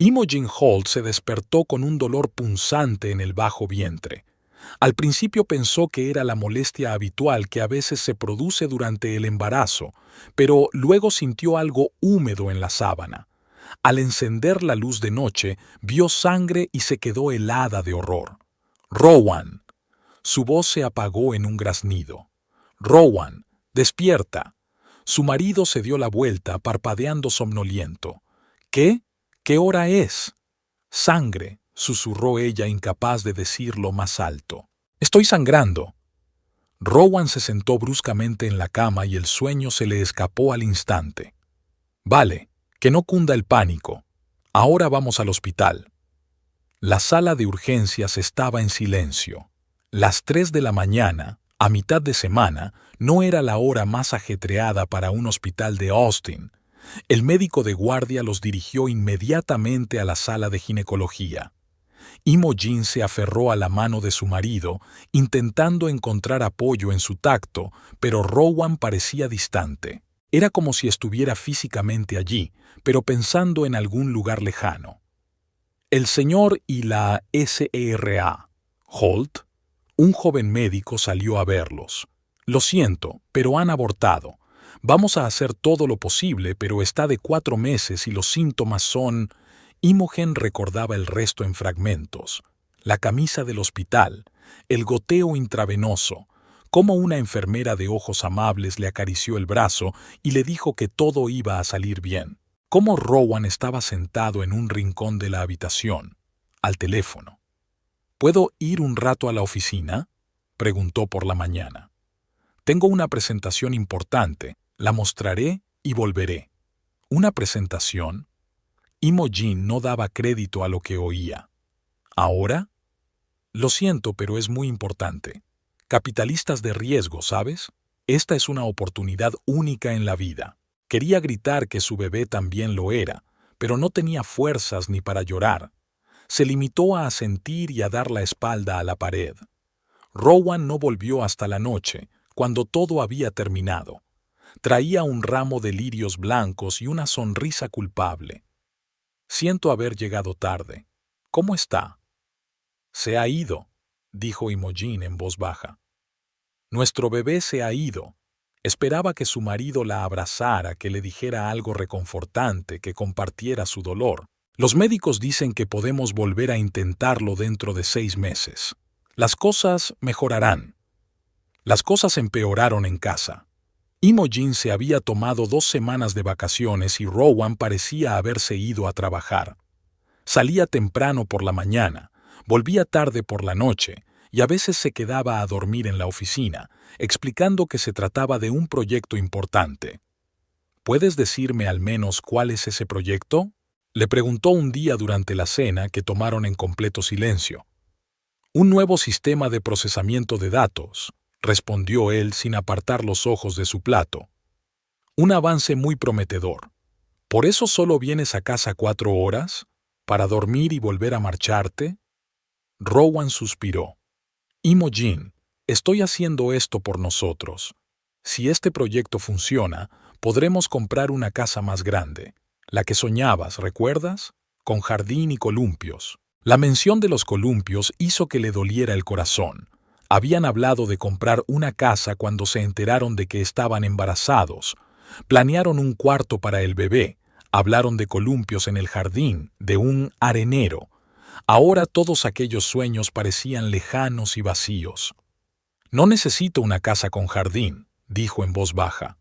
Imogen Holt se despertó con un dolor punzante en el bajo vientre. Al principio pensó que era la molestia habitual que a veces se produce durante el embarazo, pero luego sintió algo húmedo en la sábana. Al encender la luz de noche, vio sangre y se quedó helada de horror. «Rowan». Su voz se apagó en un graznido. «Rowan, despierta». Su marido se dio la vuelta, parpadeando somnoliento. «¿Qué? ¿Qué hora es?» «Sangre», susurró ella, incapaz de decirlo más alto. «Estoy sangrando». Rowan se sentó bruscamente en la cama y el sueño se le escapó al instante. «Vale, que no cunda el pánico. Ahora vamos al hospital». La sala de urgencias estaba en silencio. Las 3 de la mañana, a mitad de semana, no era la hora más ajetreada para un hospital de Austin. El médico de guardia los dirigió inmediatamente a la sala de ginecología. Imogen se aferró a la mano de su marido, intentando encontrar apoyo en su tacto, pero Rowan parecía distante. Era como si estuviera físicamente allí, pero pensando en algún lugar lejano. El señor y la Sra. Holt, un joven médico, salió a verlos. «Lo siento, pero han abortado. Vamos a hacer todo lo posible, pero está de 4 meses y los síntomas son...» Imogen recordaba el resto en fragmentos. La camisa del hospital, el goteo intravenoso, cómo una enfermera de ojos amables le acarició el brazo y le dijo que todo iba a salir bien. Cómo Rowan estaba sentado en un rincón de la habitación, al teléfono. «¿Puedo ir un rato a la oficina?», preguntó por la mañana. «Tengo una presentación importante, la mostraré y volveré». «¿Una presentación?». Imogen no daba crédito a lo que oía. «¿Ahora?». «Lo siento, pero es muy importante. Capitalistas de riesgo, ¿sabes? Esta es una oportunidad única en la vida». Quería gritar que su bebé también lo era, pero no tenía fuerzas ni para llorar. Se limitó a asentir y a dar la espalda a la pared. Rowan no volvió hasta la noche, cuando todo había terminado. Traía un ramo de lirios blancos y una sonrisa culpable. «Siento haber llegado tarde. ¿Cómo está?». «Se ha ido», dijo Imogen en voz baja. «Nuestro bebé se ha ido». Esperaba que su marido la abrazara, que le dijera algo reconfortante, que compartiera su dolor. «Los médicos dicen que podemos volver a intentarlo dentro de 6 meses. Las cosas mejorarán». Las cosas empeoraron en casa. Imogen se había tomado 2 semanas de vacaciones y Rowan parecía haberse ido a trabajar. Salía temprano por la mañana, volvía tarde por la noche y a veces se quedaba a dormir en la oficina, explicando que se trataba de un proyecto importante. «¿Puedes decirme al menos cuál es ese proyecto?», le preguntó un día durante la cena que tomaron en completo silencio. «Un nuevo sistema de procesamiento de datos», respondió él sin apartar los ojos de su plato. «Un avance muy prometedor. ¿Por eso solo vienes a casa 4 horas? ¿Para dormir y volver a marcharte?». Rowan suspiró. «Imogen, estoy haciendo esto por nosotros. Si este proyecto funciona, podremos comprar una casa más grande. La que soñabas, ¿recuerdas? Con jardín y columpios». La mención de los columpios hizo que le doliera el corazón. Habían hablado de comprar una casa cuando se enteraron de que estaban embarazados. Planearon un cuarto para el bebé. Hablaron de columpios en el jardín, de un arenero. Ahora todos aquellos sueños parecían lejanos y vacíos. «No necesito una casa con jardín», dijo en voz baja.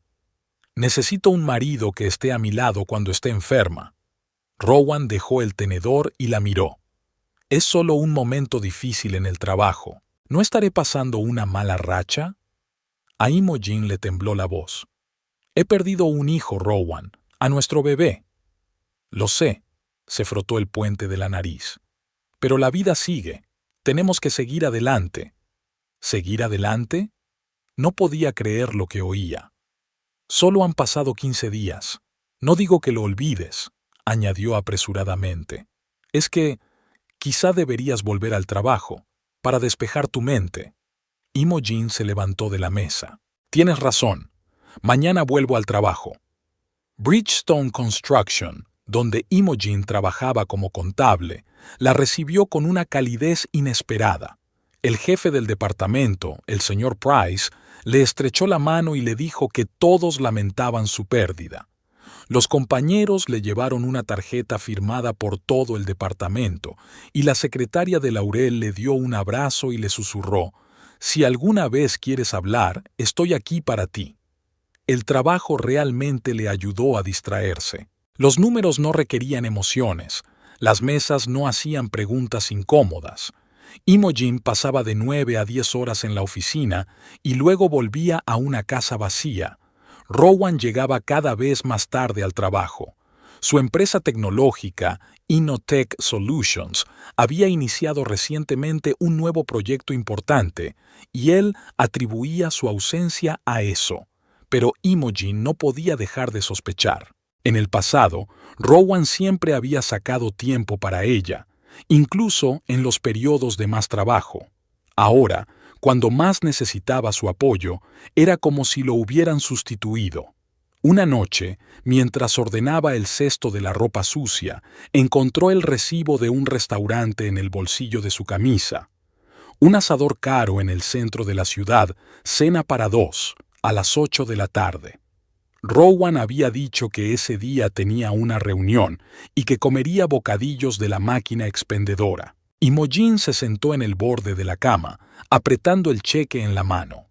«Necesito un marido que esté a mi lado cuando esté enferma». Rowan dejó el tenedor y la miró. «Es solo un momento difícil en el trabajo. ¿No estaré pasando una mala racha?». A Imogen le tembló la voz. «He perdido un hijo, Rowan, a nuestro bebé». «Lo sé», se frotó el puente de la nariz. «Pero la vida sigue. Tenemos que seguir adelante». ¿Seguir adelante? No podía creer lo que oía. «Solo han pasado 15 días. No digo que lo olvides», añadió apresuradamente. «Es que quizá deberías volver al trabajo, para despejar tu mente». Imogen se levantó de la mesa. «Tienes razón. Mañana vuelvo al trabajo». Bridgestone Construction donde Imogen trabajaba como contable, la recibió con una calidez inesperada. El jefe del departamento, el señor Price, le estrechó la mano y le dijo que todos lamentaban su pérdida. Los compañeros le llevaron una tarjeta firmada por todo el departamento y la secretaria de Laurel le dio un abrazo y le susurró: «Si alguna vez quieres hablar, estoy aquí para ti». El trabajo realmente le ayudó a distraerse. Los números no requerían emociones, las mesas no hacían preguntas incómodas. Imogen pasaba de 9 a 10 horas en la oficina y luego volvía a una casa vacía. Rowan llegaba cada vez más tarde al trabajo. Su empresa tecnológica, Innotech Solutions, había iniciado recientemente un nuevo proyecto importante y él atribuía su ausencia a eso. Pero Imogen no podía dejar de sospechar. En el pasado, Rowan siempre había sacado tiempo para ella, incluso en los periodos de más trabajo. Ahora, cuando más necesitaba su apoyo, era como si lo hubieran sustituido. Una noche, mientras ordenaba el cesto de la ropa sucia, encontró el recibo de un restaurante en el bolsillo de su camisa. Un asador caro en el centro de la ciudad, cena para 2, a las 8 de la tarde. Rowan había dicho que ese día tenía una reunión y que comería bocadillos de la máquina expendedora. Imogen se sentó en el borde de la cama, apretando el cheque en la mano.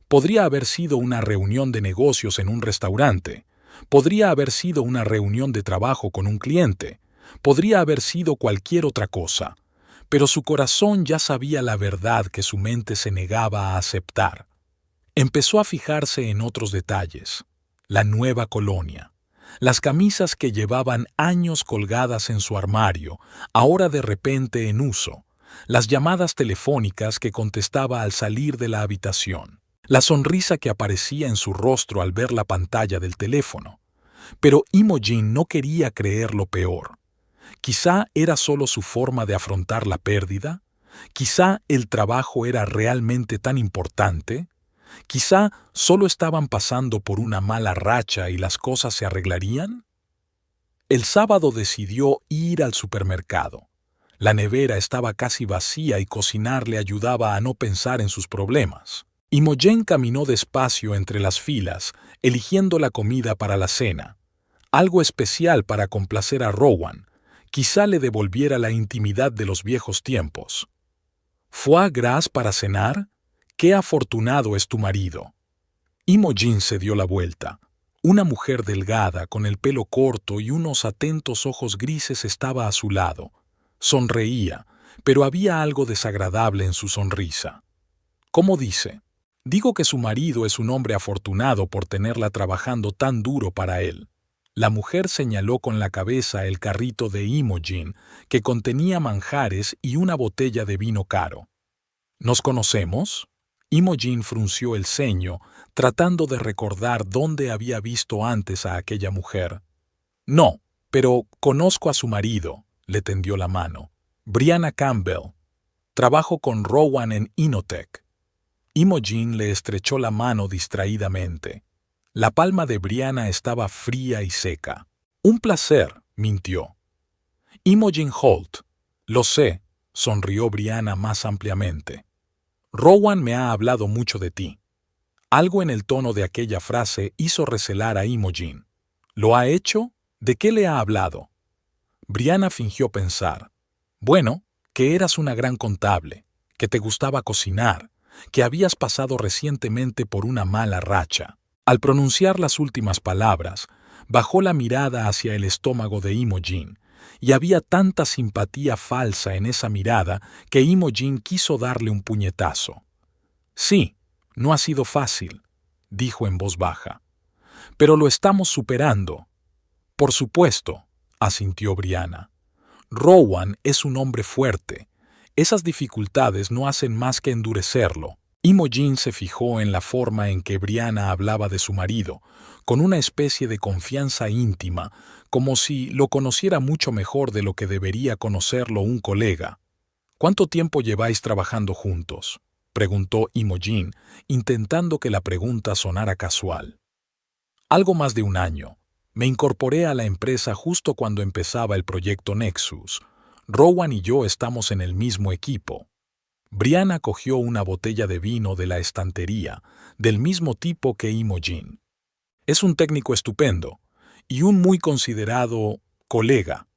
Podría haber sido una reunión de negocios en un restaurante. Podría haber sido una reunión de trabajo con un cliente. Podría haber sido cualquier otra cosa. Pero su corazón ya sabía la verdad que su mente se negaba a aceptar. Empezó a fijarse en otros detalles. La nueva colonia. Las camisas que llevaban años colgadas en su armario, ahora de repente en uso. Las llamadas telefónicas que contestaba al salir de la habitación. La sonrisa que aparecía en su rostro al ver la pantalla del teléfono. Pero Imogen no quería creer lo peor. Quizá era solo su forma de afrontar la pérdida. Quizá el trabajo era realmente tan importante. Quizá solo estaban pasando por una mala racha y las cosas se arreglarían. El sábado decidió ir al supermercado. La nevera estaba casi vacía y cocinar le ayudaba a no pensar en sus problemas. Imogen caminó despacio entre las filas, eligiendo la comida para la cena. Algo especial para complacer a Rowan. Quizá le devolviera la intimidad de los viejos tiempos. ¿Foie gras para cenar? ¡Qué afortunado es tu marido! Imogen se dio la vuelta. Una mujer delgada, con el pelo corto y unos atentos ojos grises estaba a su lado. Sonreía, pero había algo desagradable en su sonrisa. ¿Cómo dice? Digo que su marido es un hombre afortunado por tenerla trabajando tan duro para él. La mujer señaló con la cabeza el carrito de Imogen, que contenía manjares y una botella de vino caro. ¿Nos conocemos? Imogen frunció el ceño, tratando de recordar dónde había visto antes a aquella mujer. No, pero conozco a su marido, le tendió la mano. Brianna Campbell. Trabajo con Rowan en Innotech. Imogen le estrechó la mano distraídamente. La palma de Brianna estaba fría y seca. Un placer, mintió. Imogen Holt. Lo sé, sonrió Brianna más ampliamente. Rowan me ha hablado mucho de ti. Algo en el tono de aquella frase hizo recelar a Imogen. ¿Lo ha hecho? ¿De qué le ha hablado? Brianna fingió pensar. Bueno, que eras una gran contable, que te gustaba cocinar, que habías pasado recientemente por una mala racha. Al pronunciar las últimas palabras, bajó la mirada hacia el estómago de Imogen, y había tanta simpatía falsa en esa mirada que Imogen quiso darle un puñetazo. Sí, no ha sido fácil, dijo en voz baja. Pero lo estamos superando. Por supuesto, asintió Brianna. Rowan es un hombre fuerte. Esas dificultades no hacen más que endurecerlo. Imogen se fijó en la forma en que Brianna hablaba de su marido, con una especie de confianza íntima, como si lo conociera mucho mejor de lo que debería conocerlo un colega. ¿Cuánto tiempo lleváis trabajando juntos?, preguntó Imogen, intentando que la pregunta sonara casual. Algo más de un año, Me incorporé a la empresa justo cuando empezaba el proyecto Nexus. Rowan y yo estamos en el mismo equipo. Brianna cogió una botella de vino de la estantería, del mismo tipo que Imogen. Es un técnico estupendo y un muy considerado colega.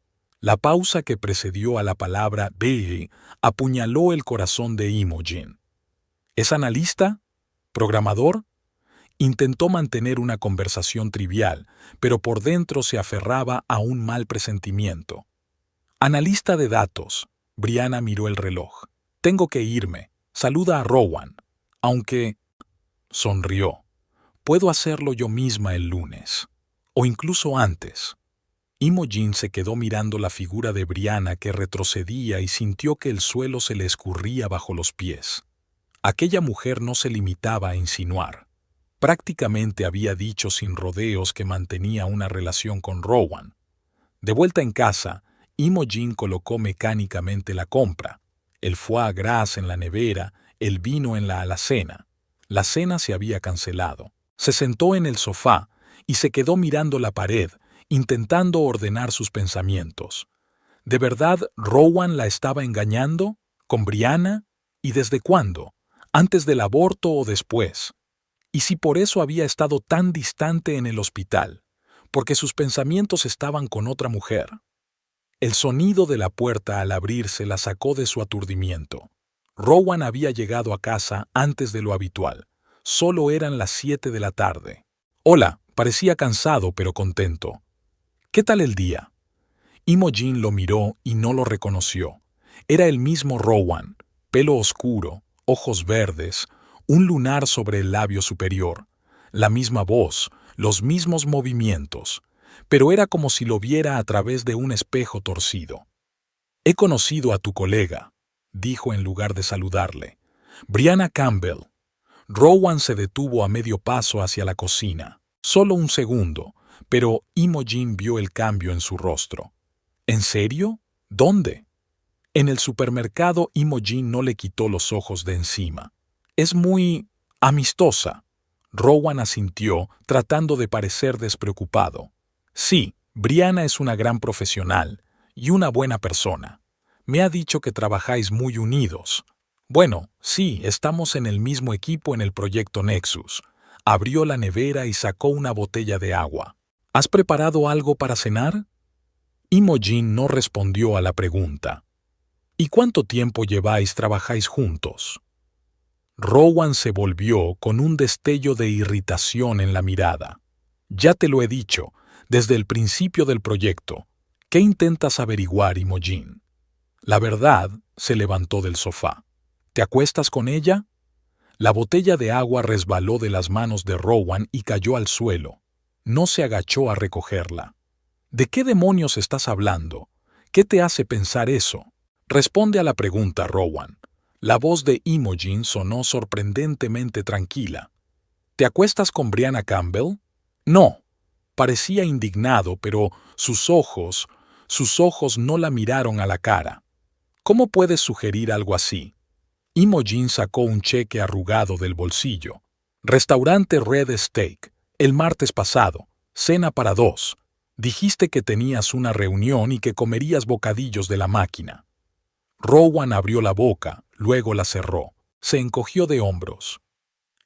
La pausa que precedió a la palabra BE apuñaló el corazón de Imogen. ¿Es analista? ¿Programador? Intentó mantener una conversación trivial, pero por dentro se aferraba a un mal presentimiento. Analista de datos. Brianna miró el reloj. Tengo que irme. Saluda a Rowan. Aunque... sonrió. Puedo hacerlo yo misma el lunes. O incluso antes. Imogen se quedó mirando la figura de Brianna que retrocedía y sintió que el suelo se le escurría bajo los pies. Aquella mujer no se limitaba a insinuar. Prácticamente había dicho sin rodeos que mantenía una relación con Rowan. De vuelta en casa, Imogen colocó mecánicamente la compra. El foie gras en la nevera, el vino en la alacena. La cena se había cancelado. Se sentó en el sofá y se quedó mirando la pared, intentando ordenar sus pensamientos. ¿De verdad Rowan la estaba engañando? ¿Con Brianna? ¿Y desde cuándo? ¿Antes del aborto o después? ¿Y si por eso había estado tan distante en el hospital? Porque sus pensamientos estaban con otra mujer. El sonido de la puerta al abrirse la sacó de su aturdimiento. Rowan había llegado a casa antes de lo habitual. Solo eran las 7 de la tarde. Hola, parecía cansado pero contento. ¿Qué tal el día? Imogen lo miró y no lo reconoció. Era el mismo Rowan, pelo oscuro, ojos verdes, un lunar sobre el labio superior, la misma voz, los mismos movimientos, pero era como si lo viera a través de un espejo torcido. He conocido a tu colega, dijo en lugar de saludarle. Brianna Campbell. Rowan se detuvo a medio paso hacia la cocina. Solo un segundo, pero Imogen vio el cambio en su rostro. ¿En serio? ¿Dónde? En el supermercado Imogen no le quitó los ojos de encima. Es muy amistosa. Rowan asintió, tratando de parecer despreocupado. Sí, Brianna es una gran profesional y una buena persona. Me ha dicho que trabajáis muy unidos. Bueno, sí, estamos en el mismo equipo en el proyecto Nexus. Abrió la nevera y sacó una botella de agua. ¿Has preparado algo para cenar? Imogen no respondió a la pregunta. ¿Y cuánto tiempo trabajáis juntos? Rowan se volvió con un destello de irritación en la mirada. Ya te lo he dicho, desde el principio del proyecto. ¿Qué intentas averiguar, Imogen? La verdad, se levantó del sofá. ¿Te acuestas con ella? La botella de agua resbaló de las manos de Rowan y cayó al suelo. No se agachó a recogerla. ¿De qué demonios estás hablando? ¿Qué te hace pensar eso? Responde a la pregunta, Rowan. La voz de Imogen sonó sorprendentemente tranquila. ¿Te acuestas con Brianna Campbell? No. Parecía indignado, pero sus ojos no la miraron a la cara. ¿Cómo puedes sugerir algo así? Imogen sacó un cheque arrugado del bolsillo. Restaurante Red Steak, el martes pasado, cena para 2. Dijiste que tenías una reunión y que comerías bocadillos de la máquina. Rowan abrió la boca, luego la cerró. Se encogió de hombros.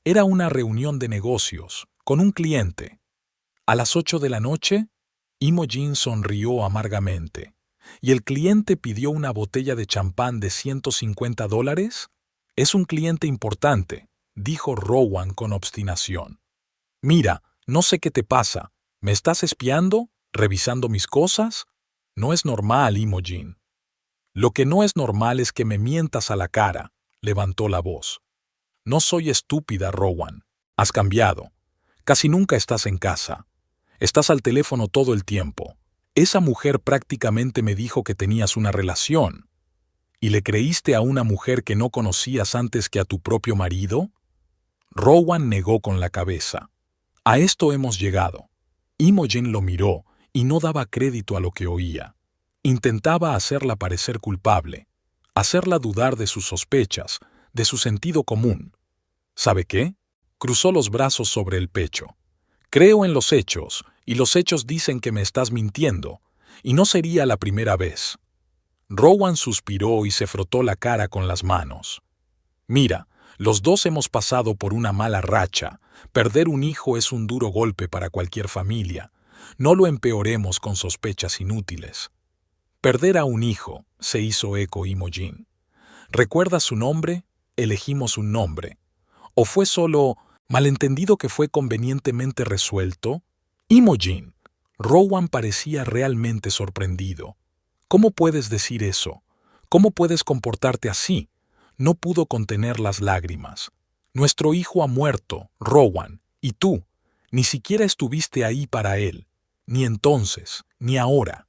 Era una reunión de negocios, con un cliente. ¿A las 8 de la noche? Imogen sonrió amargamente. ¿Y el cliente pidió una botella de champán de $150? Es un cliente importante, dijo Rowan con obstinación. Mira, no sé qué te pasa. ¿Me estás espiando? ¿Revisando mis cosas? No es normal, Imogen. Lo que no es normal es que me mientas a la cara, levantó la voz. No soy estúpida, Rowan. Has cambiado. Casi nunca estás en casa. Estás al teléfono todo el tiempo. Esa mujer prácticamente me dijo que tenías una relación. ¿Y le creíste a una mujer que no conocías antes que a tu propio marido? Rowan negó con la cabeza. A esto hemos llegado. Imogen lo miró y no daba crédito a lo que oía. Intentaba hacerla parecer culpable, hacerla dudar de sus sospechas, de su sentido común. ¿Sabe qué? Cruzó los brazos sobre el pecho. Creo en los hechos y los hechos dicen que me estás mintiendo, y no sería la primera vez. Rowan suspiró y se frotó la cara con las manos. Mira, los dos hemos pasado por una mala racha. Perder un hijo es un duro golpe para cualquier familia. No lo empeoremos con sospechas inútiles. Perder a un hijo, se hizo eco Imogen. ¿Recuerdas su nombre? Elegimos un nombre. ¿O fue solo malentendido que fue convenientemente resuelto? Imogen. Rowan parecía realmente sorprendido. ¿Cómo puedes decir eso? ¿Cómo puedes comportarte así? No pudo contener las lágrimas. Nuestro hijo ha muerto, Rowan, y tú, ni siquiera estuviste ahí para él. Ni entonces, ni ahora.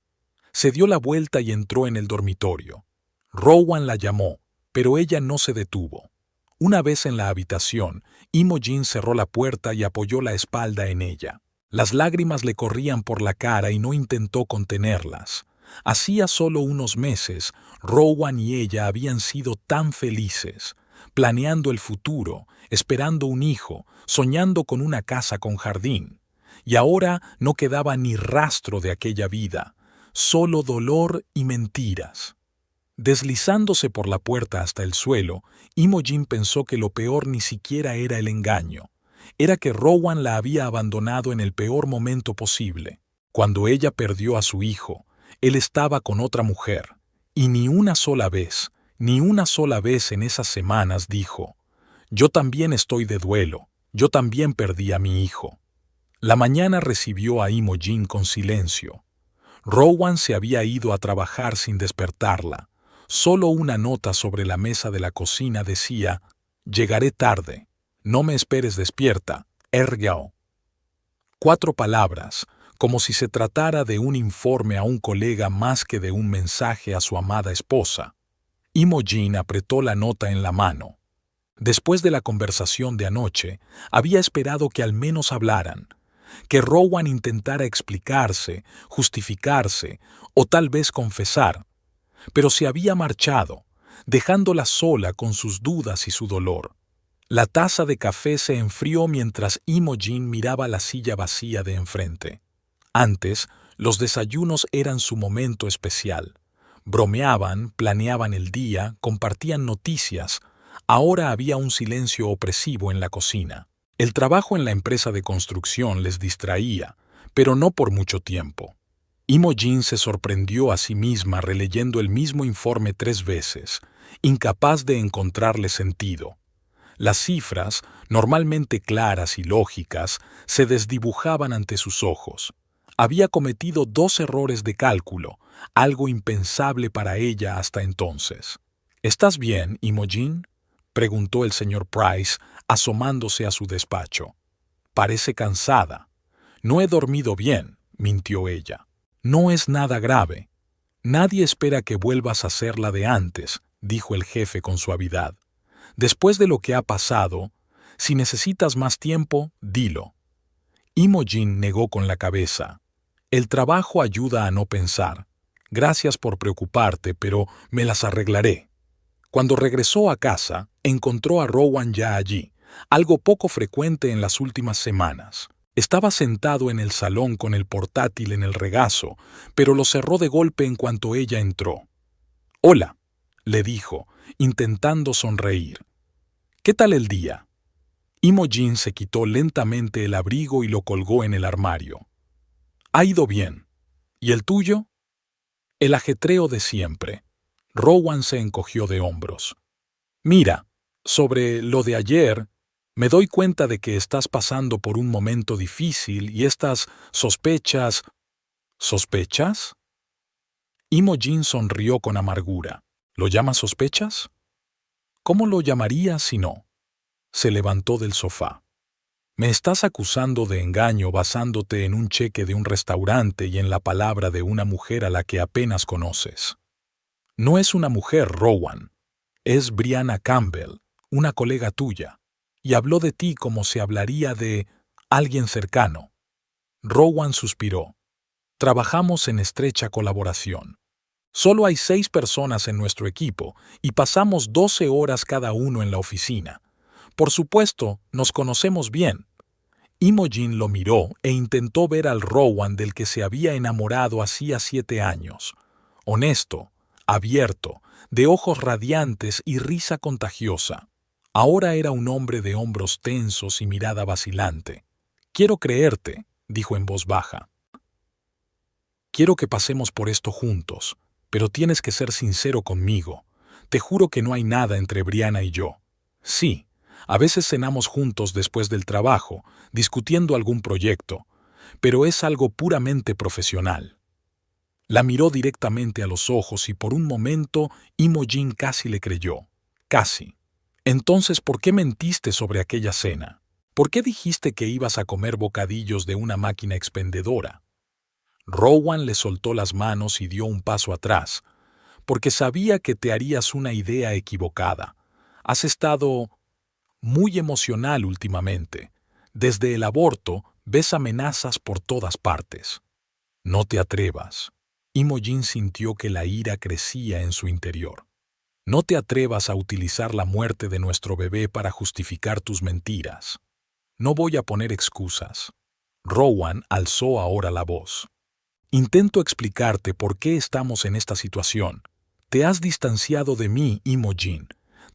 Se dio la vuelta y entró en el dormitorio. Rowan la llamó, pero ella no se detuvo. Una vez en la habitación, Imogen cerró la puerta y apoyó la espalda en ella. Las lágrimas le corrían por la cara y no intentó contenerlas. Hacía solo unos meses, Rowan y ella habían sido tan felices, planeando el futuro, esperando un hijo, soñando con una casa con jardín. Y ahora no quedaba ni rastro de aquella vida, solo dolor y mentiras. Deslizándose por la puerta hasta el suelo, Imogen pensó que lo peor ni siquiera era el engaño. Era que Rowan la había abandonado en el peor momento posible. Cuando ella perdió a su hijo, él estaba con otra mujer, y ni una sola vez en esas semanas dijo: «Yo también estoy de duelo, yo también perdí a mi hijo». La mañana recibió a Imogen con silencio. Rowan se había ido a trabajar sin despertarla. Solo una nota sobre la mesa de la cocina decía: «Llegaré tarde. No me esperes despierta, Ergao». 4 palabras, como si se tratara de un informe a un colega más que de un mensaje a su amada esposa. Imogen apretó la nota en la mano. Después de la conversación de anoche, había esperado que al menos hablaran, que Rowan intentara explicarse, justificarse o tal vez confesar, pero se había marchado, dejándola sola con sus dudas y su dolor. La taza de café se enfrió mientras Imogen miraba la silla vacía de enfrente. Antes, los desayunos eran su momento especial. Bromeaban, planeaban el día, compartían noticias. Ahora había un silencio opresivo en la cocina. El trabajo en la empresa de construcción les distraía, pero no por mucho tiempo. Imogen se sorprendió a sí misma releyendo el mismo informe 3 veces, incapaz de encontrarle sentido. Las cifras, normalmente claras y lógicas, se desdibujaban ante sus ojos. Había cometido 2 errores de cálculo, algo impensable para ella hasta entonces. «¿Estás bien, Imogen?», preguntó el señor Price, asomándose a su despacho. «Parece cansada». «No he dormido bien», mintió ella. «No es nada grave. Nadie espera que vuelvas a ser la de antes», dijo el jefe con suavidad. «Después de lo que ha pasado, si necesitas más tiempo, dilo». Imogen negó con la cabeza. «El trabajo ayuda a no pensar. Gracias por preocuparte, pero me las arreglaré». Cuando regresó a casa, encontró a Rowan ya allí, algo poco frecuente en las últimas semanas. Estaba sentado en el salón con el portátil en el regazo, pero lo cerró de golpe en cuanto ella entró. «Hola», le dijo, intentando sonreír. «¿Qué tal el día?» Imogen se quitó lentamente el abrigo y lo colgó en el armario. «Ha ido bien. ¿Y el tuyo?» «El ajetreo de siempre». Rowan se encogió de hombros. «Mira, sobre lo de ayer, me doy cuenta de que estás pasando por un momento difícil y estas sospechas». «¿Sospechas?» Imogen sonrió con amargura. «¿Lo llamas sospechas? ¿Cómo lo llamarías si no?» Se levantó del sofá. «Me estás acusando de engaño basándote en un cheque de un restaurante y en la palabra de una mujer a la que apenas conoces». «No es una mujer, Rowan. Es Brianna Campbell, una colega tuya, y habló de ti como se hablaría de alguien cercano». Rowan suspiró. «Trabajamos en estrecha colaboración. Solo hay 6 personas en nuestro equipo y pasamos 12 horas cada uno en la oficina. Por supuesto, nos conocemos bien». Imogen lo miró e intentó ver al Rowan del que se había enamorado hacía 7 años. Honesto, abierto, de ojos radiantes y risa contagiosa. Ahora era un hombre de hombros tensos y mirada vacilante. «Quiero creerte», dijo en voz baja. «Quiero que pasemos por esto juntos, pero tienes que ser sincero conmigo. Te juro que no hay nada entre Brianna y yo. Sí, a veces cenamos juntos después del trabajo, discutiendo algún proyecto, pero es algo puramente profesional». La miró directamente a los ojos y por un momento Imogen casi le creyó. Casi. «Entonces, ¿por qué mentiste sobre aquella cena? ¿Por qué dijiste que ibas a comer bocadillos de una máquina expendedora?» Rowan le soltó las manos y dio un paso atrás, porque sabía que te harías una idea equivocada. Has estado muy emocional últimamente. Desde el aborto ves amenazas por todas partes. No te atrevas. Imogen sintió que la ira crecía en su interior. No te atrevas a utilizar la muerte de nuestro bebé para justificar tus mentiras. No voy a poner excusas. Rowan alzó ahora la voz. Intento explicarte por qué estamos en esta situación. Te has distanciado de mí, Imogen.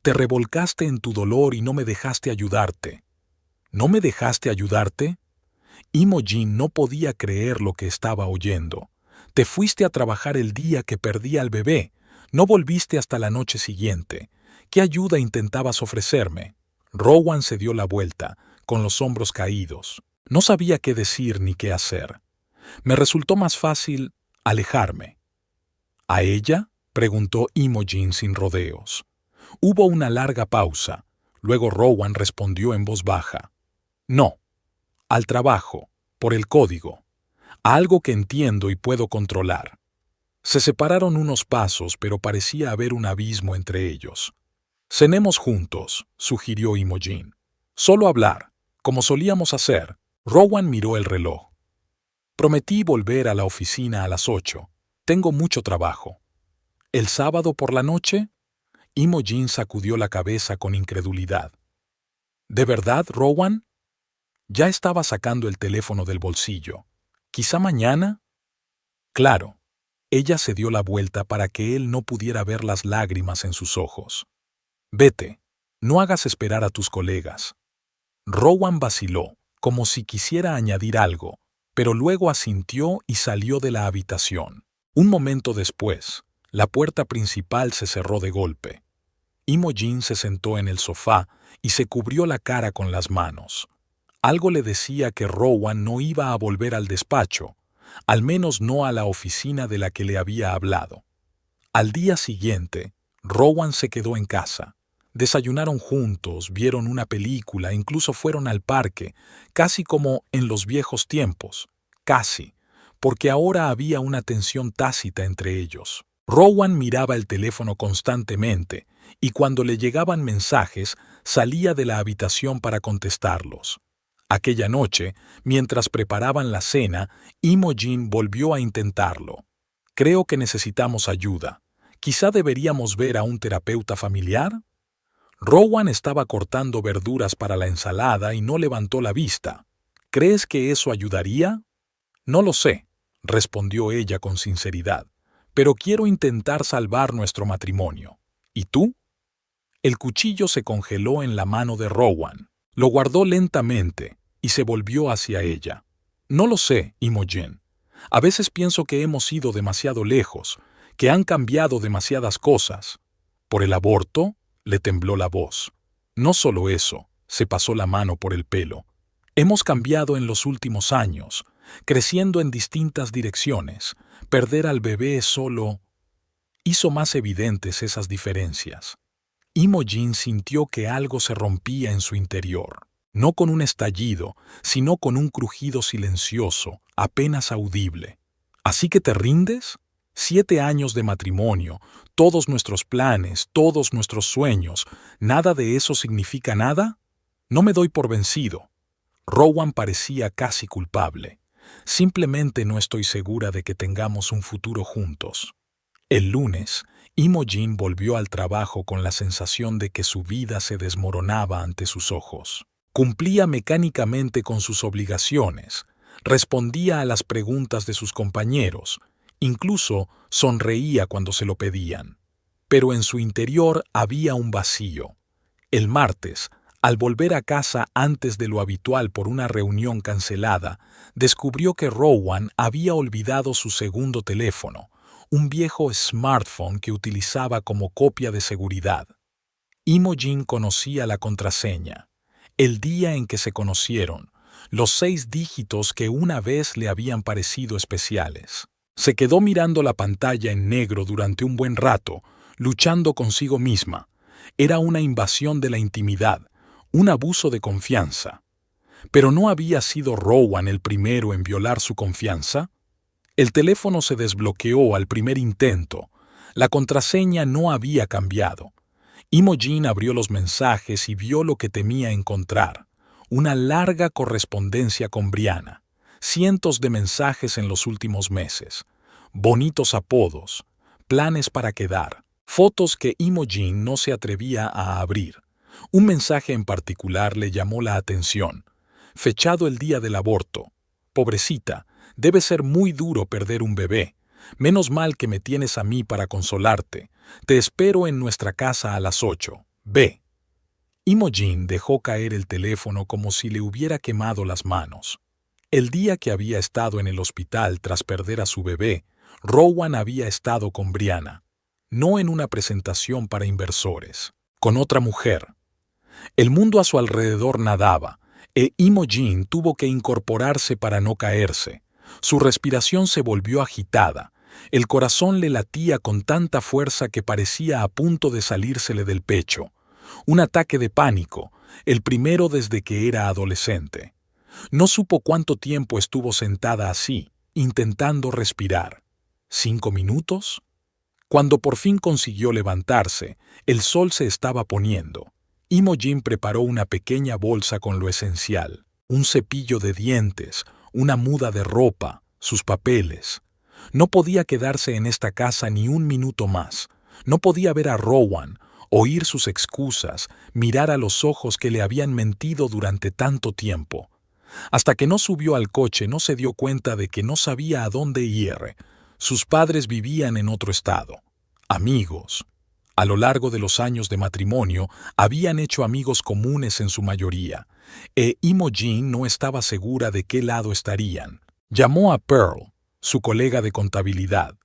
Te revolcaste en tu dolor y no me dejaste ayudarte. ¿No me dejaste ayudarte? Imogen no podía creer lo que estaba oyendo. Te fuiste a trabajar el día que perdí al bebé. No volviste hasta la noche siguiente. ¿Qué ayuda intentabas ofrecerme? Rowan se dio la vuelta, con los hombros caídos. No sabía qué decir ni qué hacer. Me resultó más fácil alejarme. ¿A ella?, preguntó Imogen sin rodeos. Hubo una larga pausa. Luego Rowan respondió en voz baja. No. Al trabajo, por el código. A algo que entiendo y puedo controlar. Se separaron unos pasos, pero parecía haber un abismo entre ellos. «Cenemos juntos», sugirió Imogen. «Solo hablar, como solíamos hacer». Rowan miró el reloj. «Prometí volver a la oficina a las 8. Tengo mucho trabajo». «¿El sábado por la noche?» Imogen sacudió la cabeza con incredulidad. «¿De verdad, Rowan?» Ya estaba sacando el teléfono del bolsillo. «¿Quizá mañana?» «Claro». Ella se dio la vuelta para que él no pudiera ver las lágrimas en sus ojos. «Vete. No hagas esperar a tus colegas». Rowan vaciló, como si quisiera añadir algo, pero luego asintió y salió de la habitación. Un momento después, la puerta principal se cerró de golpe. Imogen se sentó en el sofá y se cubrió la cara con las manos. Algo le decía que Rowan no iba a volver al despacho, al menos no a la oficina de la que le había hablado. Al día siguiente, Rowan se quedó en casa. Desayunaron juntos, vieron una película, incluso fueron al parque, casi como en los viejos tiempos. Casi, porque ahora había una tensión tácita entre ellos. Rowan miraba el teléfono constantemente y cuando le llegaban mensajes salía de la habitación para contestarlos. Aquella noche, mientras preparaban la cena, Imogen volvió a intentarlo. «Creo que necesitamos ayuda. Quizá deberíamos ver a un terapeuta familiar». Rowan estaba cortando verduras para la ensalada y no levantó la vista. «¿Crees que eso ayudaría?» «No lo sé», respondió ella con sinceridad, «pero quiero intentar salvar nuestro matrimonio. ¿Y tú?» El cuchillo se congeló en la mano de Rowan. Lo guardó lentamente y se volvió hacia ella. «No lo sé, Imogen. A veces pienso que hemos ido demasiado lejos, que han cambiado demasiadas cosas. ¿Por el aborto?», le tembló la voz. «No solo eso», se pasó la mano por el pelo. «Hemos cambiado en los últimos años, creciendo en distintas direcciones. Perder al bebé solo hizo más evidentes esas diferencias». Imogen sintió que algo se rompía en su interior, no con un estallido, sino con un crujido silencioso, apenas audible. «¿Así que te rindes? 7 años de matrimonio, todos nuestros planes, todos nuestros sueños, ¿nada de eso significa nada?» «No me doy por vencido». Rowan parecía casi culpable. «Simplemente no estoy segura de que tengamos un futuro juntos». El lunes, Imogen volvió al trabajo con la sensación de que su vida se desmoronaba ante sus ojos. Cumplía mecánicamente con sus obligaciones, respondía a las preguntas de sus compañeros, incluso sonreía cuando se lo pedían. Pero en su interior había un vacío. El martes, al volver a casa antes de lo habitual por una reunión cancelada, descubrió que Rowan había olvidado su segundo teléfono, un viejo smartphone que utilizaba como copia de seguridad. Imogen conocía la contraseña, el día en que se conocieron, los 6 dígitos que una vez le habían parecido especiales. Se quedó mirando la pantalla en negro durante un buen rato, luchando consigo misma. Era una invasión de la intimidad, un abuso de confianza. ¿Pero no había sido Rowan el primero en violar su confianza? El teléfono se desbloqueó al primer intento. La contraseña no había cambiado. Imogen abrió los mensajes y vio lo que temía encontrar. Una larga correspondencia con Brianna. Cientos de mensajes en los últimos meses. Bonitos apodos. Planes para quedar. Fotos que Imogen no se atrevía a abrir. Un mensaje en particular le llamó la atención. Fechado el día del aborto. Pobrecita, debe ser muy duro perder un bebé. Menos mal que me tienes a mí para consolarte. Te espero en nuestra casa a las 8. Ve. Imogen dejó caer el teléfono como si le hubiera quemado las manos. El día que había estado en el hospital tras perder a su bebé, Rowan había estado con Brianna. No en una presentación para inversores, con otra mujer. El mundo a su alrededor nadaba, e Imogen tuvo que incorporarse para no caerse. Su respiración se volvió agitada. El corazón le latía con tanta fuerza que parecía a punto de salírsele del pecho. Un ataque de pánico, el primero desde que era adolescente. No supo cuánto tiempo estuvo sentada así, intentando respirar. ¿5 minutos? Cuando por fin consiguió levantarse, el sol se estaba poniendo. Imogen preparó una pequeña bolsa con lo esencial, un cepillo de dientes, una muda de ropa, sus papeles. No podía quedarse en esta casa ni un minuto más. No podía ver a Rowan, oír sus excusas, mirar a los ojos que le habían mentido durante tanto tiempo. Hasta que no subió al coche no se dio cuenta de que no sabía a dónde ir. Sus padres vivían en otro estado. Amigos. A lo largo de los años de matrimonio habían hecho amigos comunes en su mayoría, e Imogen no estaba segura de qué lado estarían. Llamó a Pearl, su colega de contabilidad.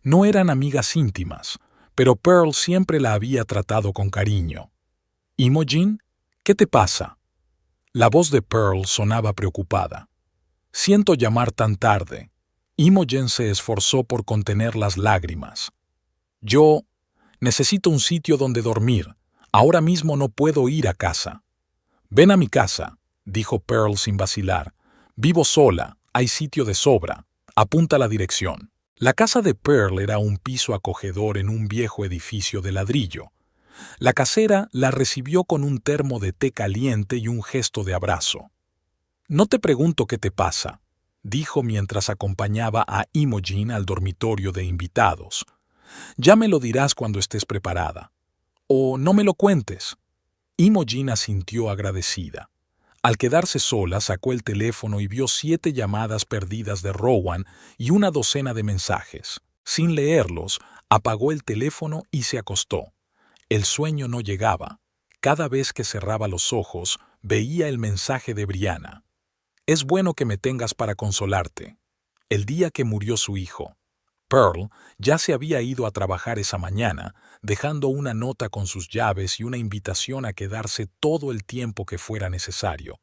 No eran amigas íntimas, pero Pearl siempre la había tratado con cariño. «Imogen, ¿qué te pasa?» La voz de Pearl sonaba preocupada. «Siento llamar tan tarde». Imogen se esforzó por contener las lágrimas. «Yo necesito un sitio donde dormir. Ahora mismo no puedo ir a casa». «Ven a mi casa», dijo Pearl sin vacilar. «Vivo sola, hay sitio de sobra. Apunta la dirección». La casa de Pearl era un piso acogedor en un viejo edificio de ladrillo. La casera la recibió con un termo de té caliente y un gesto de abrazo. «No te pregunto qué te pasa», dijo mientras acompañaba a Imogen al dormitorio de invitados. «Ya me lo dirás cuando estés preparada. O no me lo cuentes». Imogen asintió agradecida. Al quedarse sola, sacó el teléfono y vio 7 llamadas perdidas de Rowan y una docena de mensajes. Sin leerlos, apagó el teléfono y se acostó. El sueño no llegaba. Cada vez que cerraba los ojos, veía el mensaje de Brianna. «Es bueno que me tengas para consolarte». El día que murió su hijo. Pearl ya se había ido a trabajar esa mañana, dejando una nota con sus llaves y una invitación a quedarse todo el tiempo que fuera necesario.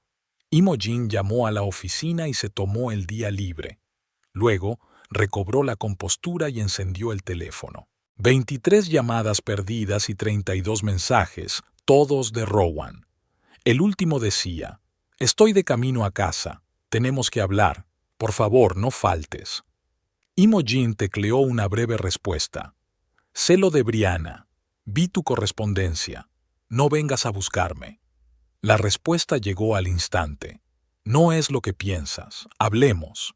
Imogen llamó a la oficina y se tomó el día libre. Luego, recobró la compostura y encendió el teléfono. 23 llamadas perdidas y 32 mensajes, todos de Rowan. El último decía: «Estoy de camino a casa. Tenemos que hablar. Por favor, no faltes». Imogen tecleó una breve respuesta. «Sé lo de Brianna. Vi tu correspondencia. No vengas a buscarme». La respuesta llegó al instante. «No es lo que piensas. Hablemos».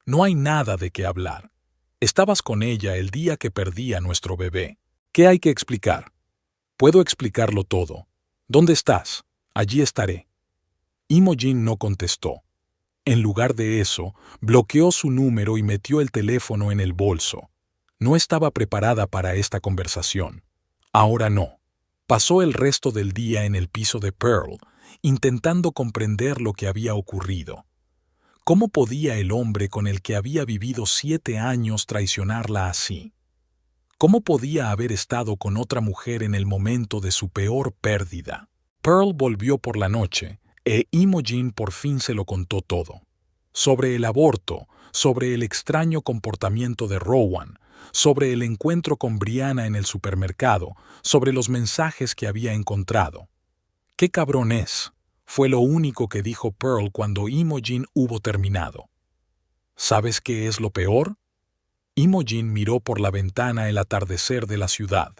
«No hay nada de qué hablar. Estabas con ella el día que perdí a nuestro bebé. ¿Qué hay que explicar?» «Puedo explicarlo todo. ¿Dónde estás? Allí estaré». Imogen no contestó. En lugar de eso, bloqueó su número y metió el teléfono en el bolso. No estaba preparada para esta conversación. Ahora no. Pasó el resto del día en el piso de Pearl, intentando comprender lo que había ocurrido. ¿Cómo podía el hombre con el que había vivido 7 años traicionarla así? ¿Cómo podía haber estado con otra mujer en el momento de su peor pérdida? Pearl volvió por la noche, Imogen por fin se lo contó todo. Sobre el aborto, sobre el extraño comportamiento de Rowan, sobre el encuentro con Brianna en el supermercado, sobre los mensajes que había encontrado. «¡Qué cabrón es!», fue lo único que dijo Pearl cuando Imogen hubo terminado. ¿Sabes qué es lo peor? Imogen miró por la ventana el atardecer de la ciudad.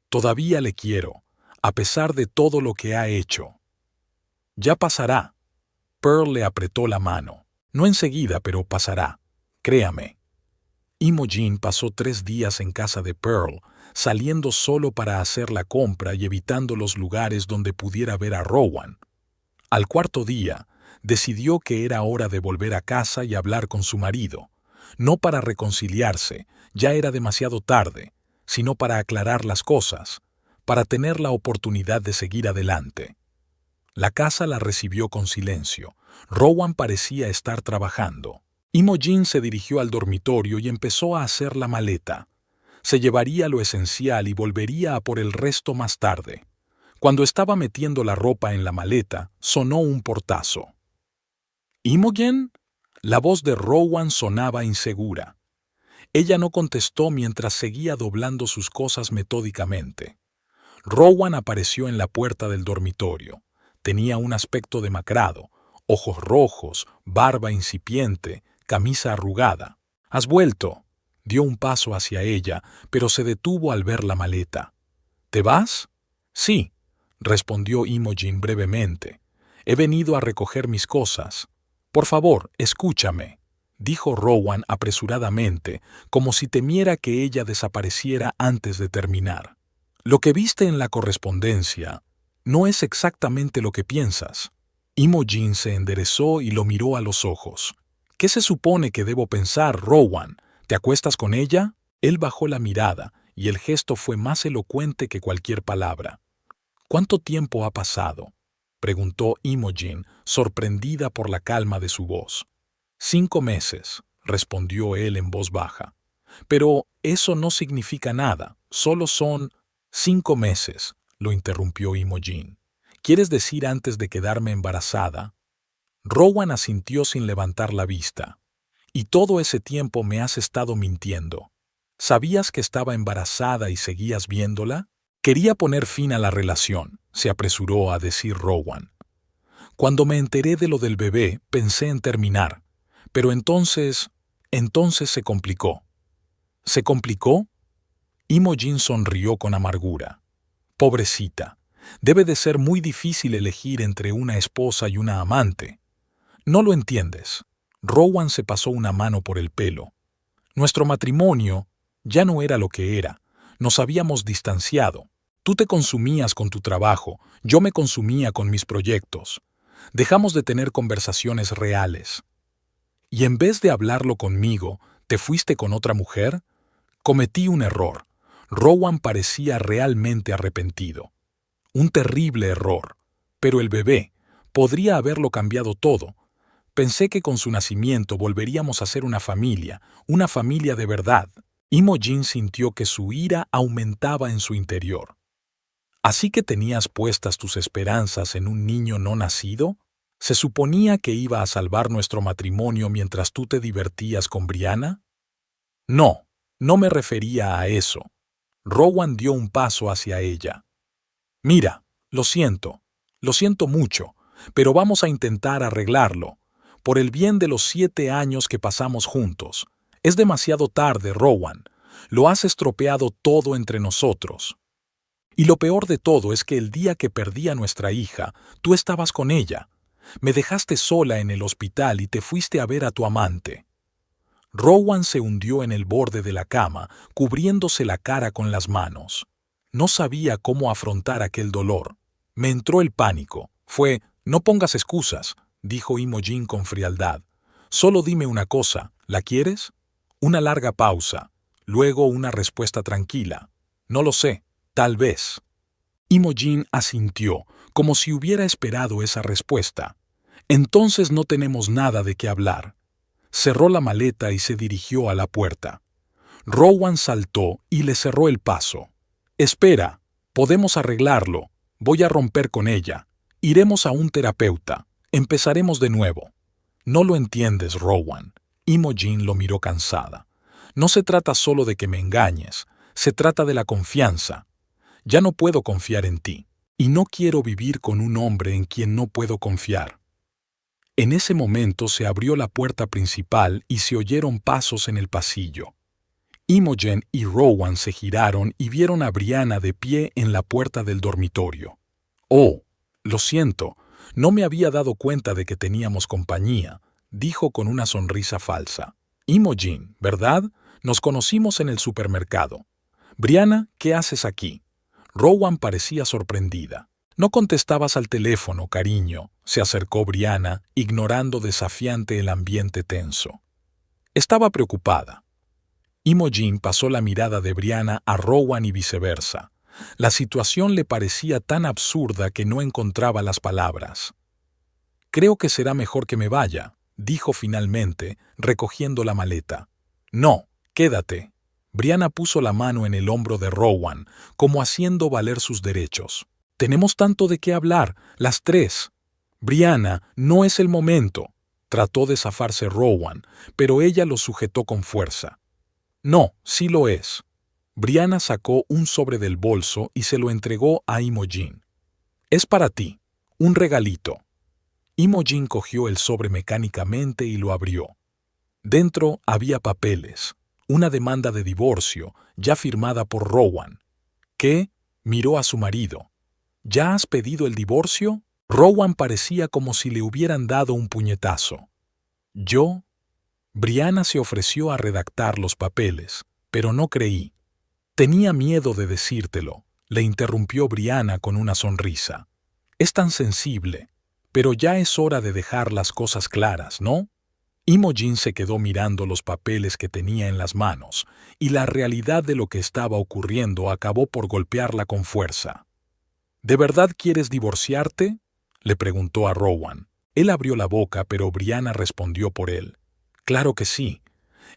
Todavía le quiero, a pesar de todo lo que ha hecho. Ya pasará. Pearl le apretó la mano. No enseguida, pero pasará. Créame. Imogen pasó 3 días en casa de Pearl, saliendo solo para hacer la compra y evitando los lugares donde pudiera ver a Rowan. Al 4.º día, decidió que era hora de volver a casa y hablar con su marido. No para reconciliarse, ya era demasiado tarde, sino para aclarar las cosas, para tener la oportunidad de seguir adelante. La casa la recibió con silencio. Rowan parecía estar trabajando. Imogen se dirigió al dormitorio y empezó a hacer la maleta. Se llevaría lo esencial y volvería a por el resto más tarde. Cuando estaba metiendo la ropa en la maleta, sonó un portazo. «¿Imogen?». La voz de Rowan sonaba insegura. Ella no contestó mientras seguía doblando sus cosas metódicamente. Rowan apareció en la puerta del dormitorio. Tenía un aspecto demacrado, ojos rojos, barba incipiente, camisa arrugada. «¿Has vuelto?». Dio un paso hacia ella, pero se detuvo al ver la maleta. «¿Te vas?». «Sí», respondió Imogen brevemente. «He venido a recoger mis cosas». «Por favor, escúchame», dijo Rowan apresuradamente, como si temiera que ella desapareciera antes de terminar. «Lo que viste en la correspondencia no es exactamente lo que piensas». Imogen se enderezó y lo miró a los ojos. «¿Qué se supone que debo pensar, Rowan? ¿Te acuestas con ella?». Él bajó la mirada, y el gesto fue más elocuente que cualquier palabra. «¿Cuánto tiempo ha pasado?», preguntó Imogen, sorprendida por la calma de su voz. 5 meses, respondió él en voz baja. «Pero eso no significa nada, solo son 5 meses», lo interrumpió Imogen. «¿Quieres decir antes de quedarme embarazada?». Rowan asintió sin levantar la vista. «Y todo ese tiempo me has estado mintiendo. ¿Sabías que estaba embarazada y seguías viéndola?». «Quería poner fin a la relación», se apresuró a decir Rowan. «Cuando me enteré de lo del bebé, pensé en terminar. Pero entonces se complicó». «¿Se complicó?». Imogen sonrió con amargura. «Pobrecita, debe de ser muy difícil elegir entre una esposa y una amante». «No lo entiendes». Rowan se pasó una mano por el pelo. «Nuestro matrimonio ya no era lo que era. Nos habíamos distanciado. Tú te consumías con tu trabajo, yo me consumía con mis proyectos. Dejamos de tener conversaciones reales. Y en vez de hablarlo conmigo, ¿te fuiste con otra mujer?». «Cometí un error». Rowan parecía realmente arrepentido. «Un terrible error. Pero el bebé podría haberlo cambiado todo. Pensé que con su nacimiento volveríamos a ser una familia de verdad». Imogen sintió que su ira aumentaba en su interior. «¿Así que tenías puestas tus esperanzas en un niño no nacido? ¿Se suponía que iba a salvar nuestro matrimonio mientras tú te divertías con Brianna?». «No, no me refería a eso». Rowan dio un paso hacia ella. «Mira, lo siento mucho, pero vamos a intentar arreglarlo, por el bien de los 7 años que pasamos juntos. Es demasiado tarde, Rowan. Lo has estropeado todo entre nosotros. Y lo peor de todo es que el día que perdí a nuestra hija, tú estabas con ella. Me dejaste sola en el hospital y te fuiste a ver a tu amante». Rowan se hundió en el borde de la cama, cubriéndose la cara con las manos. No sabía cómo afrontar aquel dolor. «Me entró el pánico. Fue No pongas excusas, dijo Imogen con frialdad. Solo dime una cosa, ¿la quieres? Una larga pausa, luego una respuesta tranquila. No lo sé, tal vez. Imogen asintió, como si hubiera esperado esa respuesta. Entonces no tenemos nada de qué hablar. Cerró la maleta y se dirigió a la puerta. Rowan saltó y le cerró el paso. Espera, podemos arreglarlo. Voy a romper con ella. Iremos a un terapeuta. Empezaremos de nuevo. No lo entiendes, Rowan. Imogen lo miró cansada. No se trata solo de que me engañes. Se trata de la confianza. Ya no puedo confiar en ti. Y no quiero vivir con un hombre en quien no puedo confiar. En ese momento se abrió la puerta principal y se oyeron pasos en el pasillo. Imogen y Rowan se giraron y vieron a Brianna de pie en la puerta del dormitorio. «Oh, lo siento, no me había dado cuenta de que teníamos compañía», dijo con una sonrisa falsa. «Imogen, ¿verdad? Nos conocimos en el supermercado. Brianna, ¿qué haces aquí?» Rowan parecía sorprendida. «No contestabas al teléfono, cariño», se acercó Brianna, ignorando desafiante el ambiente tenso. Estaba preocupada. Imogen pasó la mirada de Brianna a Rowan y viceversa. La situación le parecía tan absurda que no encontraba las palabras. «Creo que será mejor que me vaya», dijo finalmente, recogiendo la maleta. «No, quédate». Brianna puso la mano en el hombro de Rowan, como haciendo valer sus derechos. «Tenemos tanto de qué hablar, las tres». «Brianna, no es el momento», trató de zafarse Rowan, pero ella lo sujetó con fuerza. «No, sí lo es». Brianna sacó un sobre del bolso y se lo entregó a Imogen. «Es para ti, un regalito». Imogen cogió el sobre mecánicamente y lo abrió. Dentro había papeles, una demanda de divorcio, ya firmada por Rowan. «¿Qué?», miró a su marido. «¿Ya has pedido el divorcio?» Rowan parecía como si le hubieran dado un puñetazo. «¿Yo?» Brianna se ofreció a redactar los papeles, pero no creí. «Tenía miedo de decírtelo», le interrumpió Brianna con una sonrisa. «Es tan sensible, pero ya es hora de dejar las cosas claras, ¿no?» Imogen se quedó mirando los papeles que tenía en las manos, y la realidad de lo que estaba ocurriendo acabó por golpearla con fuerza. «¿De verdad quieres divorciarte?», le preguntó a Rowan. Él abrió la boca, pero Brianna respondió por él. «Claro que sí.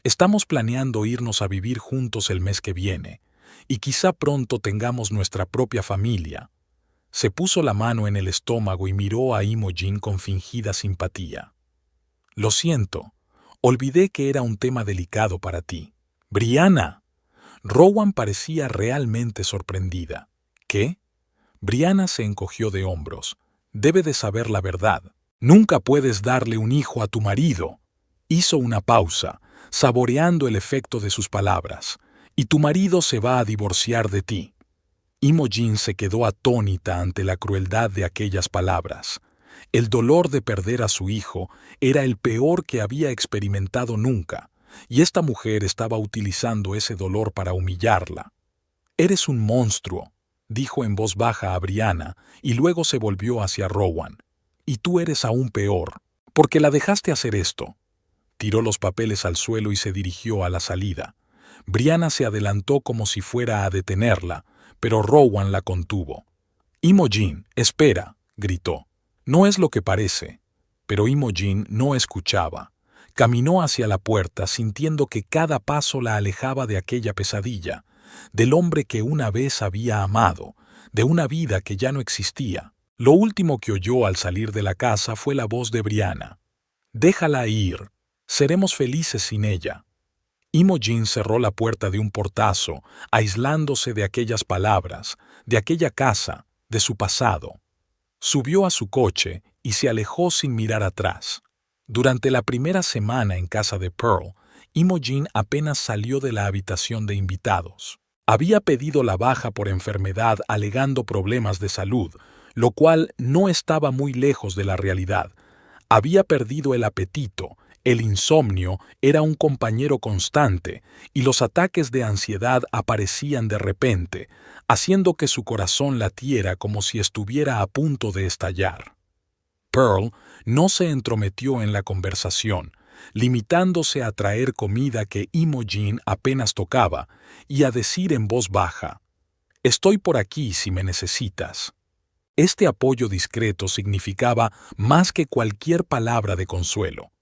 Estamos planeando irnos a vivir juntos el mes que viene, y quizá pronto tengamos nuestra propia familia». Se puso la mano en el estómago y miró a Imogen con fingida simpatía. «Lo siento, olvidé que era un tema delicado para ti». «Brianna». Rowan parecía realmente sorprendida. «¿Qué?». Brianna se encogió de hombros. «Debe de saber la verdad. Nunca puedes darle un hijo a tu marido». Hizo una pausa, saboreando el efecto de sus palabras. «Y tu marido se va a divorciar de ti». Imogen se quedó atónita ante la crueldad de aquellas palabras. El dolor de perder a su hijo era el peor que había experimentado nunca, y esta mujer estaba utilizando ese dolor para humillarla. «Eres un monstruo», dijo en voz baja a Brianna, y luego se volvió hacia Rowan. «Y tú eres aún peor, porque la dejaste hacer esto». Tiró los papeles al suelo y se dirigió a la salida. Brianna se adelantó como si fuera a detenerla, pero Rowan la contuvo. «Imogen, espera», gritó. «No es lo que parece». Pero Imogen no escuchaba. Caminó hacia la puerta sintiendo que cada paso la alejaba de aquella pesadilla, del hombre que una vez había amado, de una vida que ya no existía. Lo último que oyó al salir de la casa fue la voz de Brianna. «Déjala ir. Seremos felices sin ella». Imogen cerró la puerta de un portazo, aislándose de aquellas palabras, de aquella casa, de su pasado. Subió a su coche y se alejó sin mirar atrás. Durante la primera semana en casa de Pearl, Imogen apenas salió de la habitación de invitados. Había pedido la baja por enfermedad alegando problemas de salud, lo cual no estaba muy lejos de la realidad. Había perdido el apetito, el insomnio era un compañero constante y los ataques de ansiedad aparecían de repente, haciendo que su corazón latiera como si estuviera a punto de estallar. Pearl no se entrometió en la conversación, limitándose a traer comida que Imogen apenas tocaba y a decir en voz baja: «Estoy por aquí si me necesitas». Este apoyo discreto significaba más que cualquier palabra de consuelo.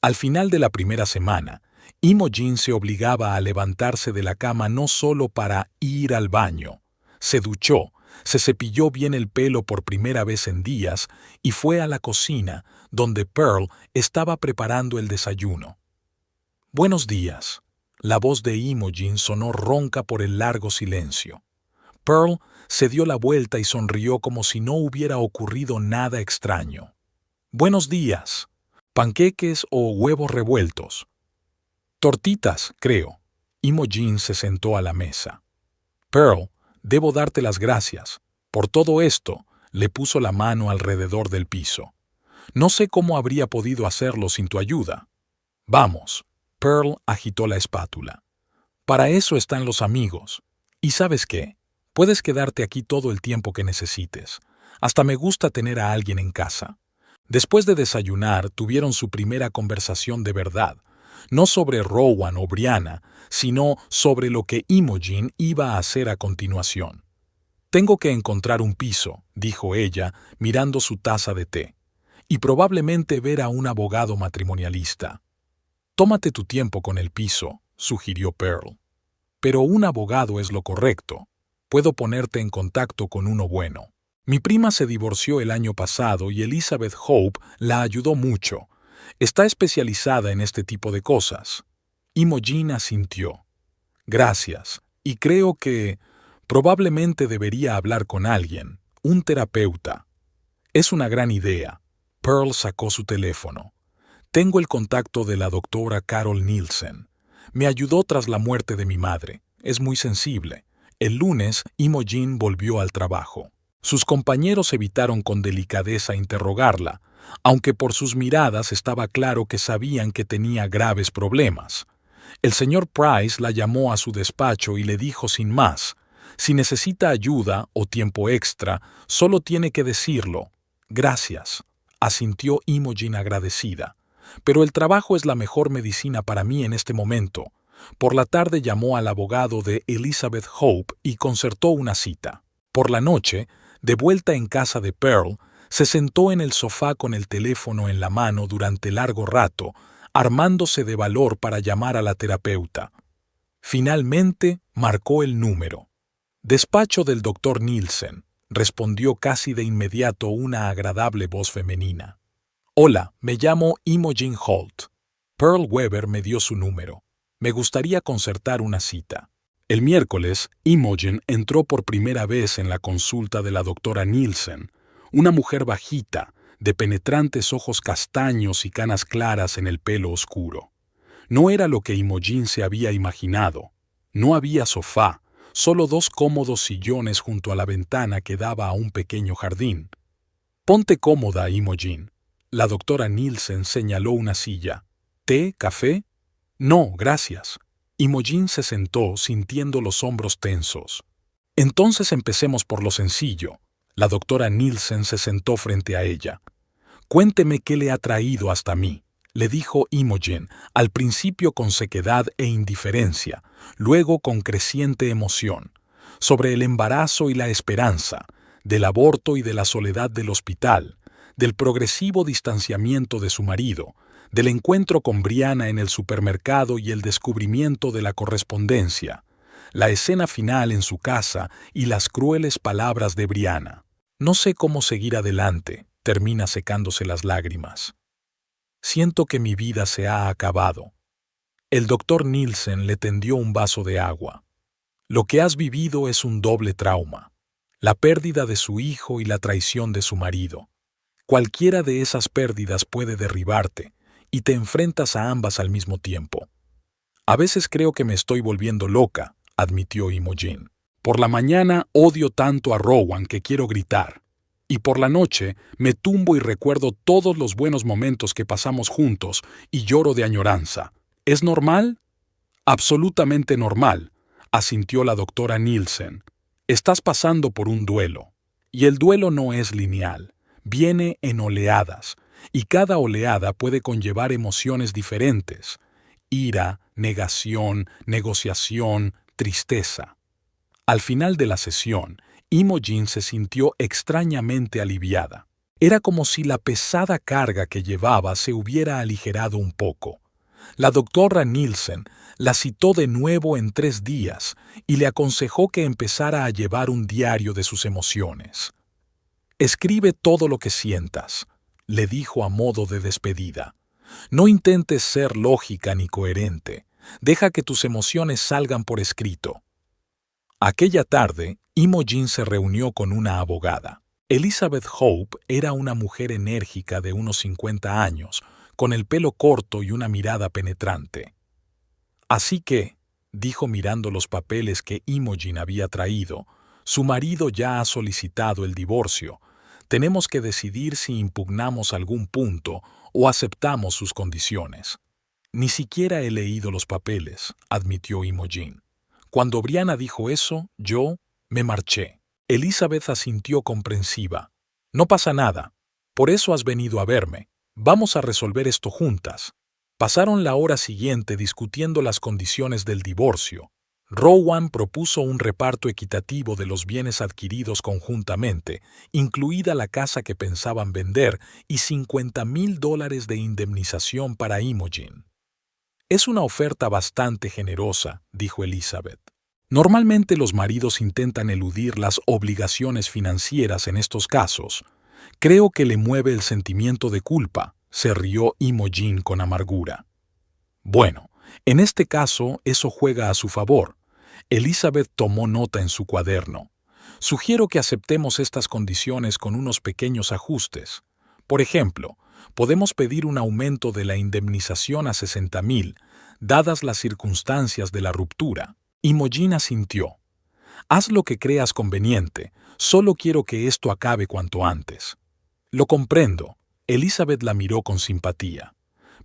Al final de la primera semana, Imogen se obligaba a levantarse de la cama no solo para ir al baño. Se duchó, se cepilló bien el pelo por primera vez en días y fue a la cocina, donde Pearl estaba preparando el desayuno. «Buenos días». La voz de Imogen sonó ronca por el largo silencio. Pearl se dio la vuelta y sonrió como si no hubiera ocurrido nada extraño. «Buenos días. ¿Panqueques o huevos revueltos?» «Tortitas, creo». Imogen se sentó a la mesa. «Pearl, debo darte las gracias. Por todo esto», le puso la mano alrededor del piso. «No sé cómo habría podido hacerlo sin tu ayuda». «Vamos». Pearl agitó la espátula. «Para eso están los amigos. ¿Y sabes qué? Puedes quedarte aquí todo el tiempo que necesites. Hasta me gusta tener a alguien en casa». Después de desayunar, tuvieron su primera conversación de verdad, no sobre Rowan o Brianna, sino sobre lo que Imogen iba a hacer a continuación. «Tengo que encontrar un piso», dijo ella, mirando su taza de té, «y probablemente ver a un abogado matrimonialista». «Tómate tu tiempo con el piso», sugirió Pearl. «Pero un abogado es lo correcto. Puedo ponerte en contacto con uno bueno. Mi prima se divorció el año pasado y Elizabeth Hope la ayudó mucho. Está especializada en este tipo de cosas». Imogen asintió. «Gracias. Y creo que probablemente debería hablar con alguien, un terapeuta». «Es una gran idea». Pearl sacó su teléfono. «Tengo el contacto de la doctora Carol Nielsen. Me ayudó tras la muerte de mi madre. Es muy sensible». El lunes, Imogen volvió al trabajo. Sus compañeros evitaron con delicadeza interrogarla, aunque por sus miradas estaba claro que sabían que tenía graves problemas. El señor Price la llamó a su despacho y le dijo sin más: «Si necesita ayuda o tiempo extra, solo tiene que decirlo». «Gracias», asintió Imogen agradecida. «Pero el trabajo es la mejor medicina para mí en este momento». Por la tarde llamó al abogado de Elizabeth Hope y concertó una cita. Por la noche, de vuelta en casa de Pearl, se sentó en el sofá con el teléfono en la mano durante largo rato, armándose de valor para llamar a la terapeuta. Finalmente, marcó el número. «Despacho del doctor Nielsen», respondió casi de inmediato una agradable voz femenina. «Hola, me llamo Imogen Holt». Pearl Weber me dio su número. «Me gustaría concertar una cita». El miércoles, Imogen entró por primera vez en la consulta de la doctora Nielsen, una mujer bajita, de penetrantes ojos castaños y canas claras en el pelo oscuro. No era lo que Imogen se había imaginado. No había sofá, solo 2 cómodos sillones junto a la ventana que daba a un pequeño jardín. «Ponte cómoda, Imogen». La doctora Nielsen señaló una silla. «¿Té? ¿Café?» «No, gracias». Imogen se sentó sintiendo los hombros tensos. «Entonces empecemos por lo sencillo». La doctora Nielsen se sentó frente a ella. «Cuénteme qué le ha traído hasta mí», le dijo Imogen, al principio con sequedad e indiferencia, luego con creciente emoción, sobre el embarazo y la esperanza, del aborto y de la soledad del hospital, del progresivo distanciamiento de su marido, del encuentro con Brianna en el supermercado y el descubrimiento de la correspondencia, la escena final en su casa y las crueles palabras de Brianna. «No sé cómo seguir adelante», termina secándose las lágrimas. «Siento que mi vida se ha acabado». El doctor Nielsen le tendió un vaso de agua. «Lo que has vivido es un doble trauma. La pérdida de su hijo y la traición de su marido. Cualquiera de esas pérdidas puede derribarte, y te enfrentas a ambas al mismo tiempo». «A veces creo que me estoy volviendo loca», admitió Imogen. «Por la mañana odio tanto a Rowan que quiero gritar. Y por la noche me tumbo y recuerdo todos los buenos momentos que pasamos juntos y lloro de añoranza. ¿Es normal?» «Absolutamente normal», asintió la doctora Nielsen. «Estás pasando por un duelo. Y el duelo no es lineal. Viene en oleadas, y cada oleada puede conllevar emociones diferentes: ira, negación, negociación, tristeza. Al final de la sesión, Imogen se sintió extrañamente aliviada. Era como si la pesada carga que llevaba se hubiera aligerado un poco. La doctora Nielsen la citó de nuevo en 3 días y le aconsejó que empezara a llevar un diario de sus emociones. «Escribe todo lo que sientas», le dijo a modo de despedida. «No intentes ser lógica ni coherente. Deja que tus emociones salgan por escrito». Aquella tarde, Imogen se reunió con una abogada. Elizabeth Hope era una mujer enérgica de unos 50 años, con el pelo corto y una mirada penetrante. «Así que», dijo mirando los papeles que Imogen había traído, «su marido ya ha solicitado el divorcio. Tenemos que decidir si impugnamos algún punto o aceptamos sus condiciones». «Ni siquiera he leído los papeles», admitió Imogen. «Cuando Brianna dijo eso, yo me marché». Elizabeth asintió comprensiva. «No pasa nada. Por eso has venido a verme. Vamos a resolver esto juntas». Pasaron la hora siguiente discutiendo las condiciones del divorcio. Rowan propuso un reparto equitativo de los bienes adquiridos conjuntamente, incluida la casa que pensaban vender, y $50,000 de indemnización para Imogen. «Es una oferta bastante generosa», dijo Elizabeth. «Normalmente los maridos intentan eludir las obligaciones financieras en estos casos. Creo que le mueve el sentimiento de culpa», se rió Imogen con amargura. «Bueno, en este caso eso juega a su favor». Elizabeth tomó nota en su cuaderno. «Sugiero que aceptemos estas condiciones con unos pequeños ajustes. Por ejemplo, podemos pedir un aumento de la indemnización a 60,000, dadas las circunstancias de la ruptura». Imogen asintió. «Haz lo que creas conveniente, solo quiero que esto acabe cuanto antes». «Lo comprendo». Elizabeth la miró con simpatía.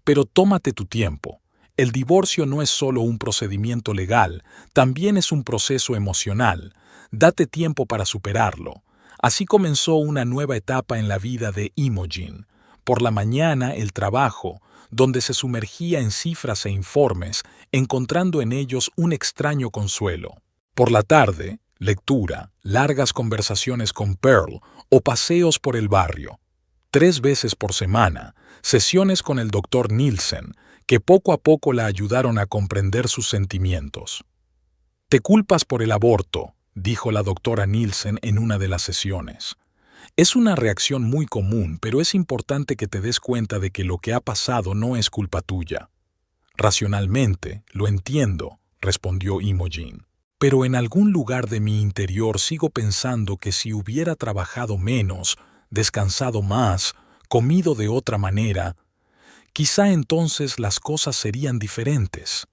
«Pero tómate tu tiempo. El divorcio no es solo un procedimiento legal, también es un proceso emocional. Date tiempo para superarlo». Así comenzó una nueva etapa en la vida de Imogen. Por la mañana, el trabajo, donde se sumergía en cifras e informes, encontrando en ellos un extraño consuelo. Por la tarde, lectura, largas conversaciones con Pearl o paseos por el barrio. 3 veces por semana, sesiones con el doctor Nielsen, que poco a poco la ayudaron a comprender sus sentimientos. «Te culpas por el aborto», dijo la doctora Nielsen en una de las sesiones. «Es una reacción muy común, pero es importante que te des cuenta de que lo que ha pasado no es culpa tuya». «Racionalmente, lo entiendo», respondió Imogen. «Pero en algún lugar de mi interior sigo pensando que si hubiera trabajado menos, descansado más, comido de otra manera, quizá entonces las cosas serían diferentes».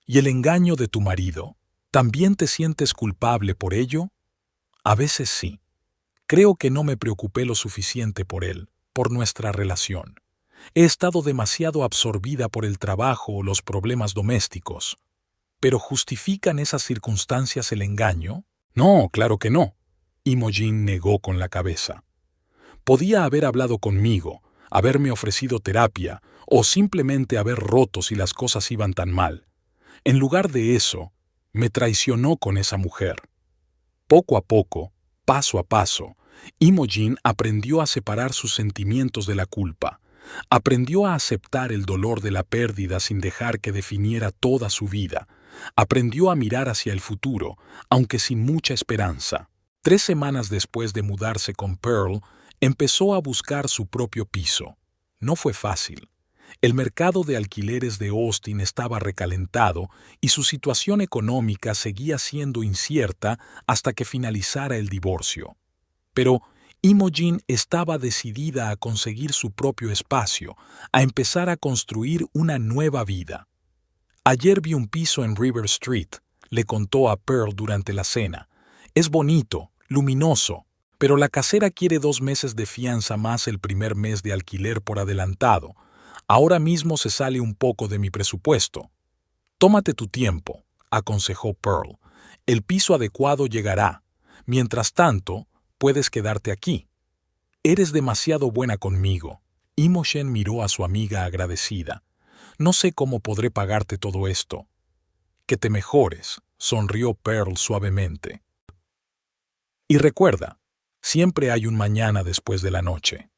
«¿Y el engaño de tu marido? ¿También te sientes culpable por ello?» «A veces sí. Creo que no me preocupé lo suficiente por él, por nuestra relación. He estado demasiado absorbida por el trabajo o los problemas domésticos». «¿Pero justifican esas circunstancias el engaño?» «No, claro que no». Imogen negó con la cabeza. «Podía haber hablado conmigo, haberme ofrecido terapia o simplemente haber roto si las cosas iban tan mal. En lugar de eso, me traicionó con esa mujer». Poco a poco, paso a paso, Imogen aprendió a separar sus sentimientos de la culpa. Aprendió a aceptar el dolor de la pérdida sin dejar que definiera toda su vida. Aprendió a mirar hacia el futuro, aunque sin mucha esperanza. 3 semanas después de mudarse con Pearl, empezó a buscar su propio piso. No fue fácil. El mercado de alquileres de Austin estaba recalentado y su situación económica seguía siendo incierta hasta que finalizara el divorcio. Pero Imogen estaba decidida a conseguir su propio espacio, a empezar a construir una nueva vida. «Ayer vi un piso en River Street», le contó a Pearl durante la cena. «Es bonito, luminoso, pero la casera quiere 2 meses de fianza más el primer mes de alquiler por adelantado. Ahora mismo se sale un poco de mi presupuesto». «Tómate tu tiempo», aconsejó Pearl. «El piso adecuado llegará. Mientras tanto, puedes quedarte aquí». Eres demasiado buena conmigo. Imogen miró a su amiga agradecida. No sé cómo podré pagarte todo esto. Que te mejores, sonrió Pearl suavemente. Y recuerda, siempre hay un mañana después de la noche.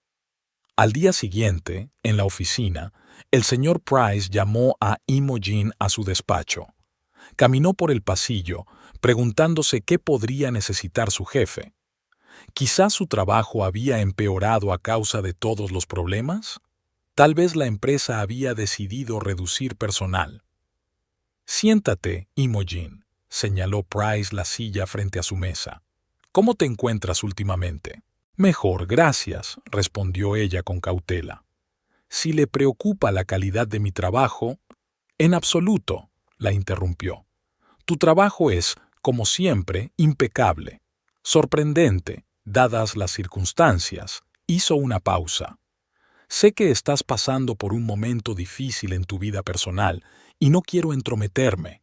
Al día siguiente, en la oficina, el señor Price llamó a Imogen a su despacho. Caminó por el pasillo, preguntándose qué podría necesitar su jefe. ¿Quizás su trabajo había empeorado a causa de todos los problemas? Tal vez la empresa había decidido reducir personal. Siéntate, Imogen, señaló Price la silla frente a su mesa. ¿Cómo te encuentras últimamente? Mejor, gracias, respondió ella con cautela. Si le preocupa la calidad de mi trabajo, en absoluto, la interrumpió. Tu trabajo es, como siempre, impecable. Sorprendente, dadas las circunstancias. Hizo una pausa. Sé que estás pasando por un momento difícil en tu vida personal y no quiero entrometerme.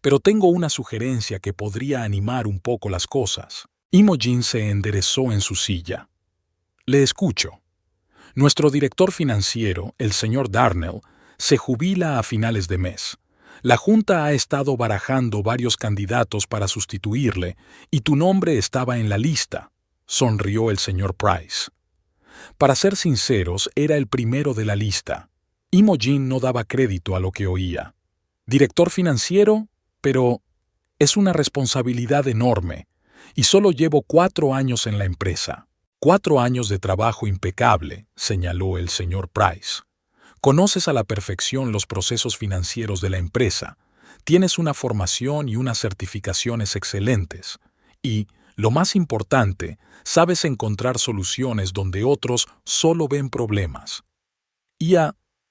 Pero tengo una sugerencia que podría animar un poco las cosas. Imogen se enderezó en su silla. Le escucho. Nuestro director financiero, el señor Darnell, se jubila a finales de mes. La Junta ha estado barajando varios candidatos para sustituirle y tu nombre estaba en la lista, sonrió el señor Price. Para ser sinceros, era el primero de la lista. Imogen no daba crédito a lo que oía. Director financiero, pero es una responsabilidad enorme, y solo llevo 4 años en la empresa. 4 años de trabajo impecable, señaló el señor Price. Conoces a la perfección los procesos financieros de la empresa, tienes una formación y unas certificaciones excelentes, y, lo más importante, sabes encontrar soluciones donde otros solo ven problemas.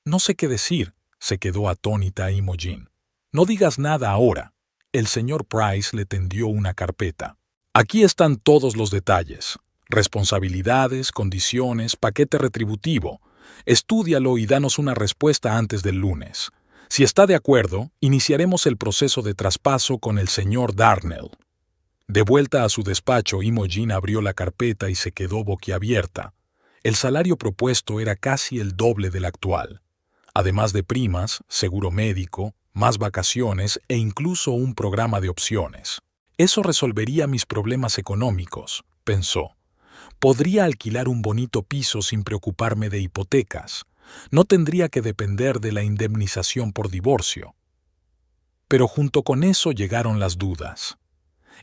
No sé qué decir, se quedó atónita Imogen. No digas nada ahora. El señor Price le tendió una carpeta. Aquí están todos los detalles. Responsabilidades, condiciones, paquete retributivo. Estúdialo y danos una respuesta antes del lunes. Si está de acuerdo, iniciaremos el proceso de traspaso con el señor Darnell. De vuelta a su despacho, Imogen abrió la carpeta y se quedó boquiabierta. El salario propuesto era casi el doble del actual. Además de primas, seguro médico, más vacaciones e incluso un programa de opciones. Eso resolvería mis problemas económicos, pensó. Podría alquilar un bonito piso sin preocuparme de hipotecas. No tendría que depender de la indemnización por divorcio. Pero junto con eso llegaron las dudas.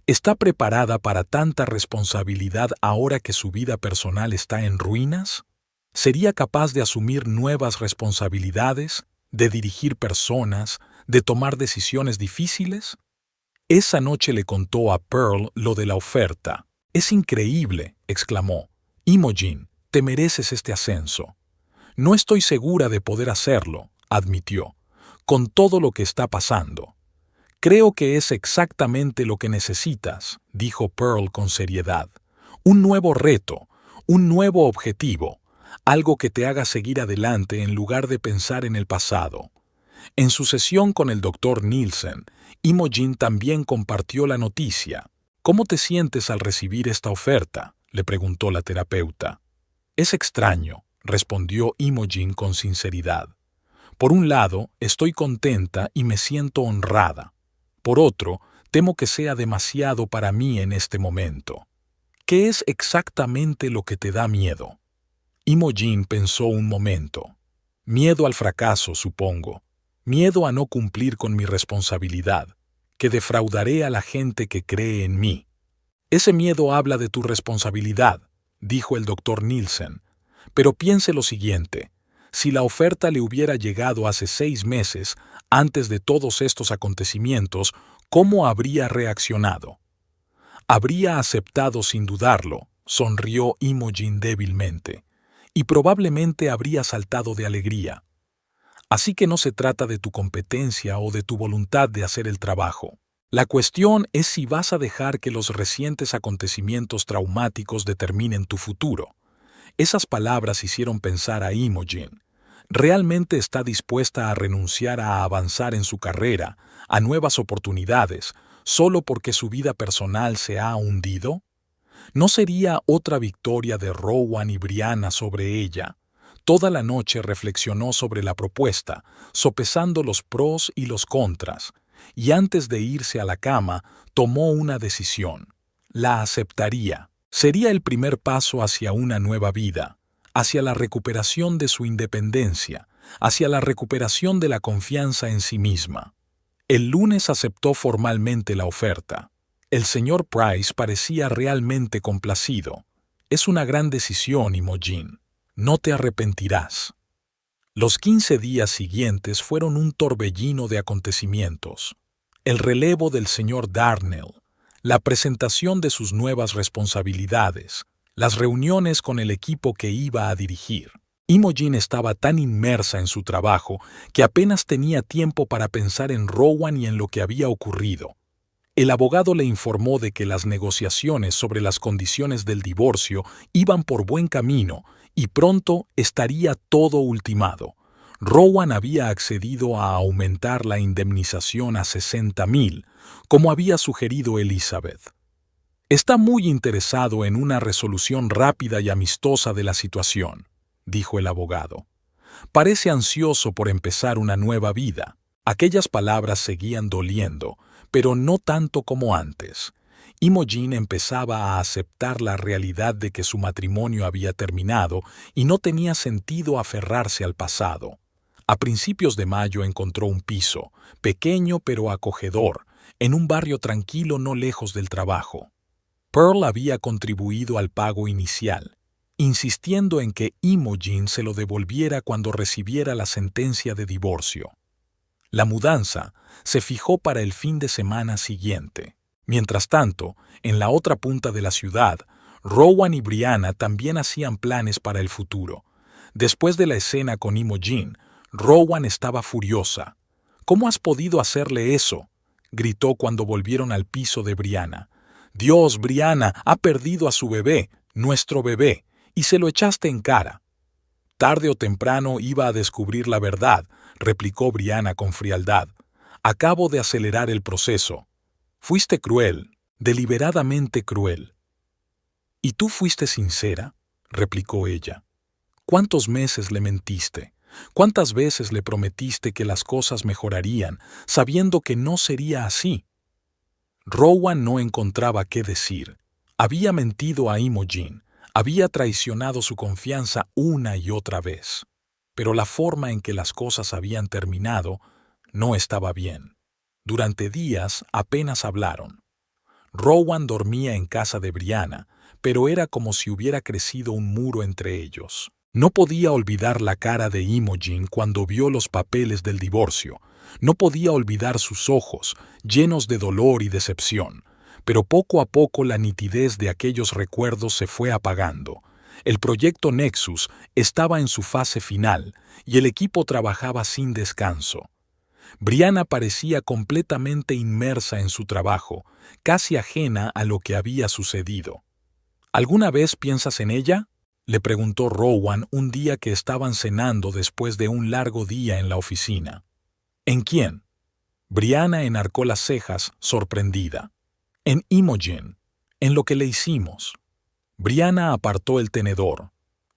¿Está preparada para tanta responsabilidad ahora que su vida personal está en ruinas? ¿Sería capaz de asumir nuevas responsabilidades, de dirigir personas, de tomar decisiones difíciles? Esa noche le contó a Pearl lo de la oferta. «Es increíble», exclamó. «Imogen, te mereces este ascenso». «No estoy segura de poder hacerlo», admitió, «con todo lo que está pasando». «Creo que es exactamente lo que necesitas», dijo Pearl con seriedad. «Un nuevo reto, un nuevo objetivo, algo que te haga seguir adelante en lugar de pensar en el pasado». En su sesión con el Dr. Nielsen, Imogen también compartió la noticia. «¿Cómo te sientes al recibir esta oferta?», le preguntó la terapeuta. «Es extraño», respondió Imogen con sinceridad. «Por un lado, estoy contenta y me siento honrada. Por otro, temo que sea demasiado para mí en este momento». «¿Qué es exactamente lo que te da miedo?». Imogen pensó un momento. «Miedo al fracaso, supongo. Miedo a no cumplir con mi responsabilidad, que defraudaré a la gente que cree en mí». «Ese miedo habla de tu responsabilidad», dijo el Dr. Nielsen. «Pero piense lo siguiente. Si la oferta le hubiera llegado hace 6 meses, antes de todos estos acontecimientos, ¿cómo habría reaccionado?». «Habría aceptado sin dudarlo», sonrió Imogen débilmente, «y probablemente habría saltado de alegría. Así que no se trata de tu competencia o de tu voluntad de hacer el trabajo. La cuestión es si vas a dejar que los recientes acontecimientos traumáticos determinen tu futuro». Esas palabras hicieron pensar a Imogen. ¿Realmente está dispuesta a renunciar a avanzar en su carrera, a nuevas oportunidades, solo porque su vida personal se ha hundido? ¿No sería otra victoria de Rowan y Brianna sobre ella? Toda la noche reflexionó sobre la propuesta, sopesando los pros y los contras, y antes de irse a la cama, tomó una decisión. La aceptaría. Sería el primer paso hacia una nueva vida, hacia la recuperación de su independencia, hacia la recuperación de la confianza en sí misma. El lunes aceptó formalmente la oferta. El señor Price parecía realmente complacido. Es una gran decisión, Imogen. No te arrepentirás. Los 15 días siguientes fueron un torbellino de acontecimientos. El relevo del señor Darnell, la presentación de sus nuevas responsabilidades, las reuniones con el equipo que iba a dirigir. Imogen estaba tan inmersa en su trabajo que apenas tenía tiempo para pensar en Rowan y en lo que había ocurrido. El abogado le informó de que las negociaciones sobre las condiciones del divorcio iban por buen camino y pronto estaría todo ultimado. Rowan había accedido a aumentar la indemnización a 60,000, como había sugerido Elizabeth. Está muy interesado en una resolución rápida y amistosa de la situación, dijo el abogado. Parece ansioso por empezar una nueva vida. Aquellas palabras seguían doliendo, pero no tanto como antes. Imogen empezaba a aceptar la realidad de que su matrimonio había terminado y no tenía sentido aferrarse al pasado. A principios de mayo encontró un piso, pequeño pero acogedor, en un barrio tranquilo no lejos del trabajo. Pearl había contribuido al pago inicial, insistiendo en que Imogen se lo devolviera cuando recibiera la sentencia de divorcio. La mudanza se fijó para el fin de semana siguiente. Mientras tanto, en la otra punta de la ciudad, Rowan y Brianna también hacían planes para el futuro. Después de la escena con Imogen, Rowan estaba furiosa. «¿Cómo has podido hacerle eso?», gritó cuando volvieron al piso de Brianna. «Dios, Brianna ha perdido a su bebé, nuestro bebé, y se lo echaste en cara». «Tarde o temprano iba a descubrir la verdad», replicó Brianna con frialdad. «Acabo de acelerar el proceso». «Fuiste cruel, deliberadamente cruel». «¿Y tú fuiste sincera?», replicó ella. «¿Cuántos meses le mentiste? ¿Cuántas veces le prometiste que las cosas mejorarían, sabiendo que no sería así?». Rowan no encontraba qué decir. Había mentido a Imogen, había traicionado su confianza una y otra vez. Pero la forma en que las cosas habían terminado no estaba bien. Durante días apenas hablaron. Rowan dormía en casa de Brianna, pero era como si hubiera crecido un muro entre ellos. No podía olvidar la cara de Imogen cuando vio los papeles del divorcio. No podía olvidar sus ojos, llenos de dolor y decepción. Pero poco a poco la nitidez de aquellos recuerdos se fue apagando. El proyecto Nexus estaba en su fase final y el equipo trabajaba sin descanso. Brianna parecía completamente inmersa en su trabajo, casi ajena a lo que había sucedido. «¿Alguna vez piensas en ella?», le preguntó Rowan un día que estaban cenando después de un largo día en la oficina. «¿En quién?». Brianna enarcó las cejas, sorprendida. «En Imogen, en lo que le hicimos». Brianna apartó el tenedor.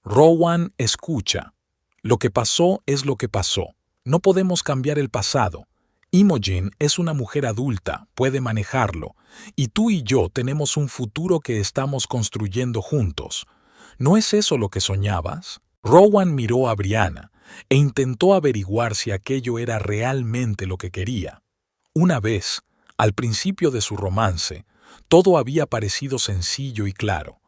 «Rowan, escucha. Lo que pasó es lo que pasó. No podemos cambiar el pasado. Imogen es una mujer adulta, puede manejarlo, y tú y yo tenemos un futuro que estamos construyendo juntos. ¿No es eso lo que soñabas?». Rowan miró a Brianna e intentó averiguar si aquello era realmente lo que quería. Una vez, al principio de su romance, todo había parecido sencillo y claro.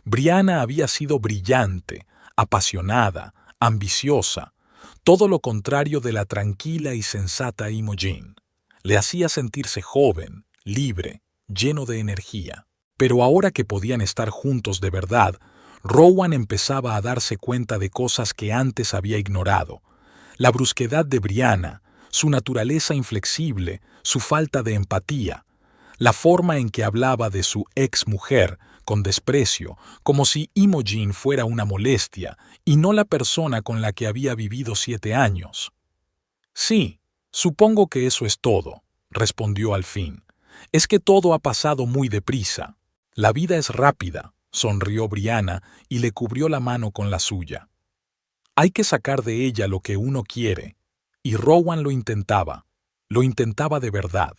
Brianna había sido brillante, apasionada, ambiciosa, todo lo contrario de la tranquila y sensata Imogen. Le hacía sentirse joven, libre, lleno de energía. Pero ahora que podían estar juntos de verdad, Rowan empezaba a darse cuenta de cosas que antes había ignorado. La brusquedad de Brianna, su naturaleza inflexible, su falta de empatía, la forma en que hablaba de su ex-mujer con desprecio, como si Imogen fuera una molestia y no la persona con la que había vivido 7 años. «Sí, supongo que eso es todo», respondió al fin. «Es que todo ha pasado muy deprisa». La vida es rápida, sonrió Brianna y le cubrió la mano con la suya. Hay que sacar de ella lo que uno quiere. Y Rowan lo intentaba de verdad.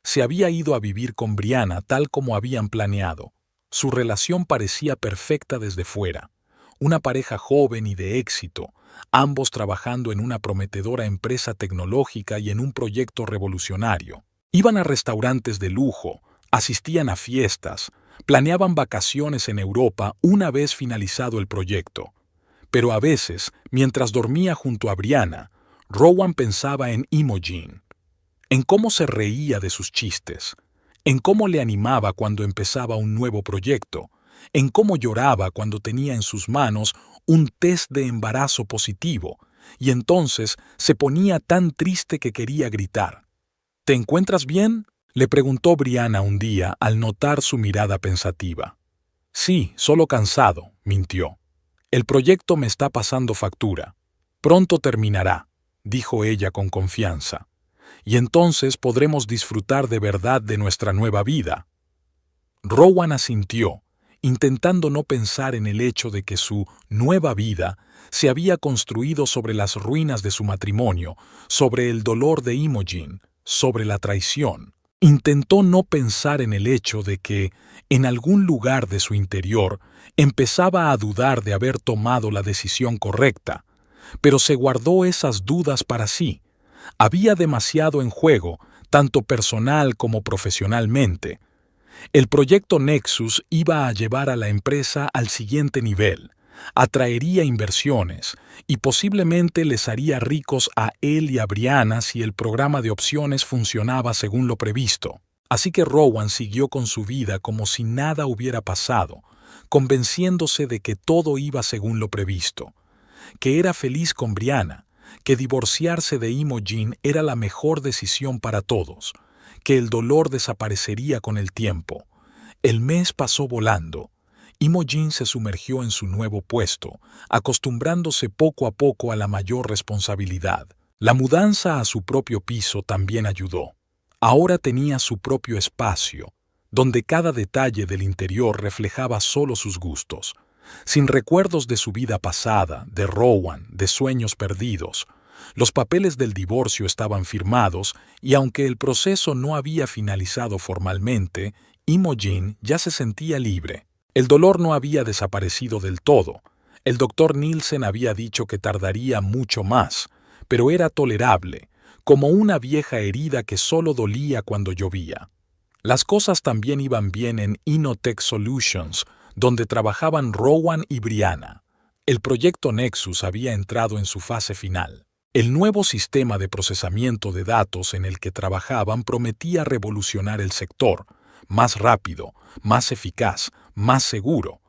Se había ido a vivir con Brianna tal como habían planeado. Su relación parecía perfecta desde fuera. Una pareja joven y de éxito, ambos trabajando en una prometedora empresa tecnológica y en un proyecto revolucionario. Iban a restaurantes de lujo, asistían a fiestas, planeaban vacaciones en Europa una vez finalizado el proyecto. Pero a veces, mientras dormía junto a Brianna, Rowan pensaba en Imogen, en cómo se reía de sus chistes, en cómo le animaba cuando empezaba un nuevo proyecto, en cómo lloraba cuando tenía en sus manos un test de embarazo positivo, y entonces se ponía tan triste que quería gritar. ¿Te encuentras bien?, le preguntó Brianna un día al notar su mirada pensativa. Sí, solo cansado, mintió. El proyecto me está pasando factura. Pronto terminará, dijo ella con confianza. Y entonces podremos disfrutar de verdad de nuestra nueva vida. Rowan asintió, intentando no pensar en el hecho de que su nueva vida se había construido sobre las ruinas de su matrimonio, sobre el dolor de Imogen, sobre la traición. Intentó no pensar en el hecho de que, en algún lugar de su interior, empezaba a dudar de haber tomado la decisión correcta, pero se guardó esas dudas para sí. Había demasiado en juego, tanto personal como profesionalmente. El proyecto Nexus iba a llevar a la empresa al siguiente nivel, atraería inversiones y posiblemente les haría ricos a él y a Brianna si el programa de opciones funcionaba según lo previsto. Así que Rowan siguió con su vida como si nada hubiera pasado, convenciéndose de que todo iba según lo previsto, que era feliz con Brianna, que divorciarse de Imogen era la mejor decisión para todos, que el dolor desaparecería con el tiempo. El mes pasó volando. Imogen se sumergió en su nuevo puesto, acostumbrándose poco a poco a la mayor responsabilidad. La mudanza a su propio piso también ayudó. Ahora tenía su propio espacio, donde cada detalle del interior reflejaba solo sus gustos, sin recuerdos de su vida pasada, de Rowan, de sueños perdidos. Los papeles del divorcio estaban firmados y aunque el proceso no había finalizado formalmente, Imogen ya se sentía libre. El dolor no había desaparecido del todo. El doctor Nielsen había dicho que tardaría mucho más, pero era tolerable, como una vieja herida que solo dolía cuando llovía. Las cosas también iban bien en Innotech Solutions, donde trabajaban Rowan y Brianna. El proyecto Nexus había entrado en su fase final. El nuevo sistema de procesamiento de datos en el que trabajaban prometía revolucionar el sector, más rápido, más eficaz, más seguro.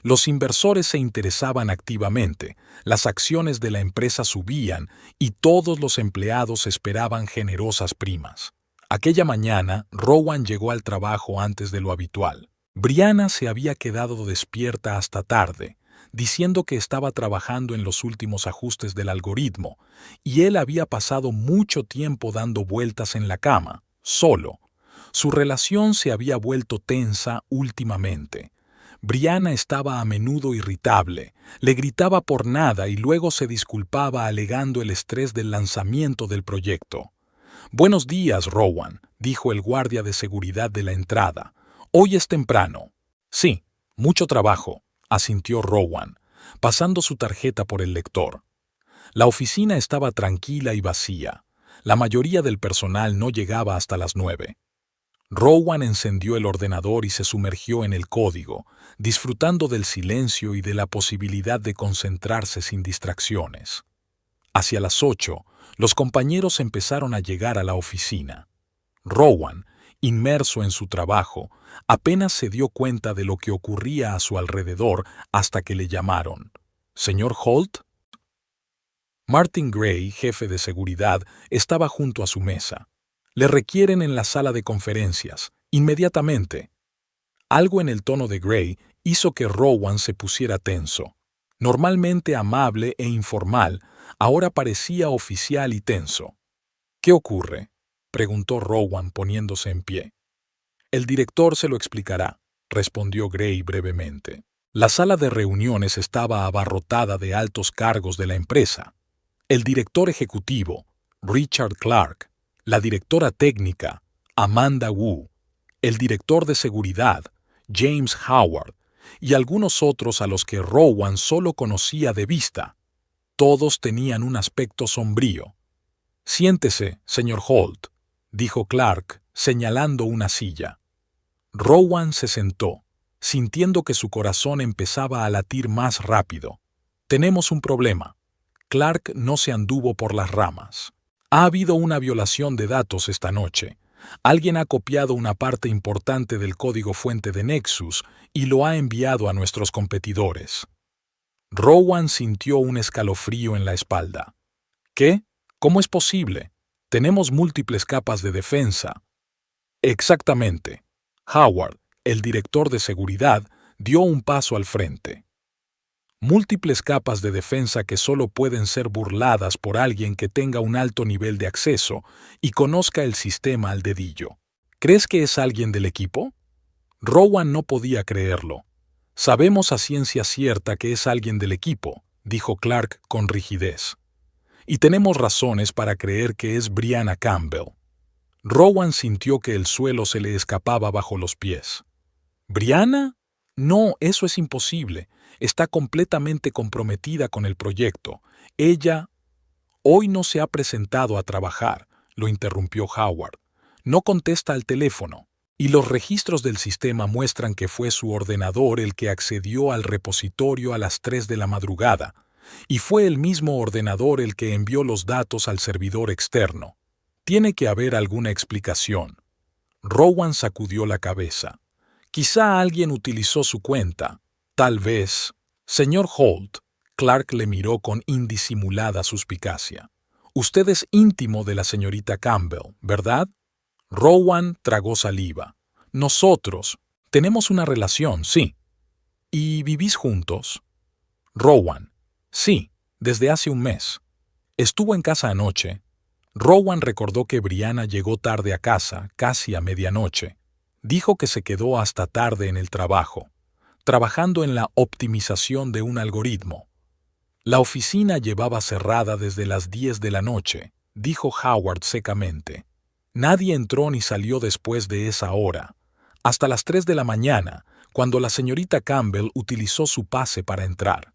Los inversores se interesaban activamente, las acciones de la empresa subían y todos los empleados esperaban generosas primas. Aquella mañana, Rowan llegó al trabajo antes de lo habitual. Brianna se había quedado despierta hasta tarde, diciendo que estaba trabajando en los últimos ajustes del algoritmo, y él había pasado mucho tiempo dando vueltas en la cama, solo. Su relación se había vuelto tensa últimamente. Brianna estaba a menudo irritable, le gritaba por nada y luego se disculpaba alegando el estrés del lanzamiento del proyecto. «Buenos días, Rowan», dijo el guardia de seguridad de la entrada. «Hoy es temprano». «Sí, mucho trabajo», asintió Rowan, pasando su tarjeta por el lector. La oficina estaba tranquila y vacía. La mayoría del personal no llegaba hasta las 9. Rowan encendió el ordenador y se sumergió en el código, disfrutando del silencio y de la posibilidad de concentrarse sin distracciones. Hacia las 8, los compañeros empezaron a llegar a la oficina. Rowan, inmerso en su trabajo, apenas se dio cuenta de lo que ocurría a su alrededor hasta que le llamaron. «¿Señor Holt?» Martin Gray, jefe de seguridad, estaba junto a su mesa. «Le requieren en la sala de conferencias, inmediatamente». Algo en el tono de Gray hizo que Rowan se pusiera tenso. Normalmente amable e informal, ahora parecía oficial y tenso. «¿Qué ocurre?», preguntó Rowan poniéndose en pie. «El director se lo explicará», respondió Gray brevemente. La sala de reuniones estaba abarrotada de altos cargos de la empresa. El director ejecutivo, Richard Clark, la directora técnica, Amanda Wu, el director de seguridad, James Howard, y algunos otros a los que Rowan solo conocía de vista. Todos tenían un aspecto sombrío. «Siéntese, señor Holt», dijo Clark, señalando una silla. Rowan se sentó, sintiendo que su corazón empezaba a latir más rápido. «Tenemos un problema». Clark no se anduvo por las ramas. «Ha habido una violación de datos esta noche. Alguien ha copiado una parte importante del código fuente de Nexus y lo ha enviado a nuestros competidores». Rowan sintió un escalofrío en la espalda. «¿Qué? ¿Cómo es posible? Tenemos múltiples capas de defensa». «Exactamente». Howard, el director de seguridad, dio un paso al frente. «Múltiples capas de defensa que solo pueden ser burladas por alguien que tenga un alto nivel de acceso y conozca el sistema al dedillo. ¿Crees que es alguien del equipo?» Rowan no podía creerlo. «Sabemos a ciencia cierta que es alguien del equipo», dijo Clark con rigidez. «Y tenemos razones para creer que es Brianna Campbell». Rowan sintió que el suelo se le escapaba bajo los pies. «¿Brianna? No, eso es imposible. Está completamente comprometida con el proyecto. Ella...» «Hoy no se ha presentado a trabajar», lo interrumpió Howard. «No contesta al teléfono. Y los registros del sistema muestran que fue su ordenador el que accedió al repositorio a las 3 de la madrugada, y fue el mismo ordenador el que envió los datos al servidor externo. Tiene que haber alguna explicación». Rowan sacudió la cabeza. «Quizá alguien utilizó su cuenta. Tal vez...» «Señor Holt», Clark le miró con indisimulada suspicacia. «Usted es íntimo de la señorita Campbell, ¿verdad?» Rowan tragó saliva. «Nosotros tenemos una relación, sí». «¿Y vivís juntos?» Rowan: «Sí, desde hace un mes. Estuvo en casa anoche». Rowan recordó que Brianna llegó tarde a casa, casi a medianoche. Dijo que se quedó hasta tarde en el trabajo, trabajando en la optimización de un algoritmo. «La oficina llevaba cerrada desde las 10 de la noche», dijo Howard secamente. «Nadie entró ni salió después de esa hora, hasta las 3 de la mañana, cuando la señorita Campbell utilizó su pase para entrar.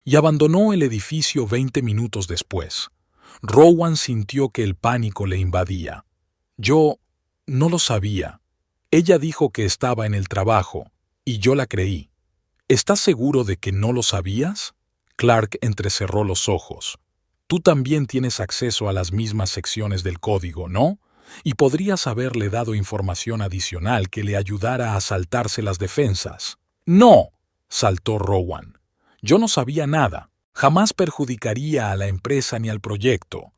Y abandonó el edificio 20 minutos después». Rowan sintió que el pánico le invadía. «Yo no lo sabía. Ella dijo que estaba en el trabajo, y yo la creí». «¿Estás seguro de que no lo sabías?» Clark entrecerró los ojos. «Tú también tienes acceso a las mismas secciones del código, ¿no? Y podrías haberle dado información adicional que le ayudara a saltarse las defensas». «No», saltó Rowan. «Yo no sabía nada. Jamás perjudicaría a la empresa ni al proyecto».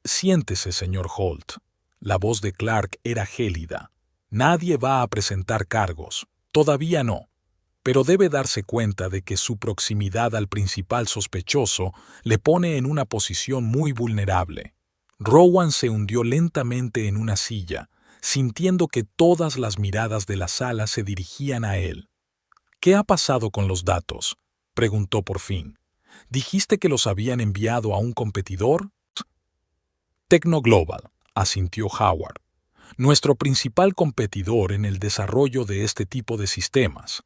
«Siéntese, señor Holt». La voz de Clark era gélida. «Nadie va a presentar cargos. Todavía no. Pero debe darse cuenta de que su proximidad al principal sospechoso le pone en una posición muy vulnerable». Rowan se hundió lentamente en una silla, sintiendo que todas las miradas de la sala se dirigían a él. «¿Qué ha pasado con los datos?», preguntó por fin. «¿Dijiste que los habían enviado a un competidor?» «Technoglobal», asintió Howard. «Nuestro principal competidor en el desarrollo de este tipo de sistemas.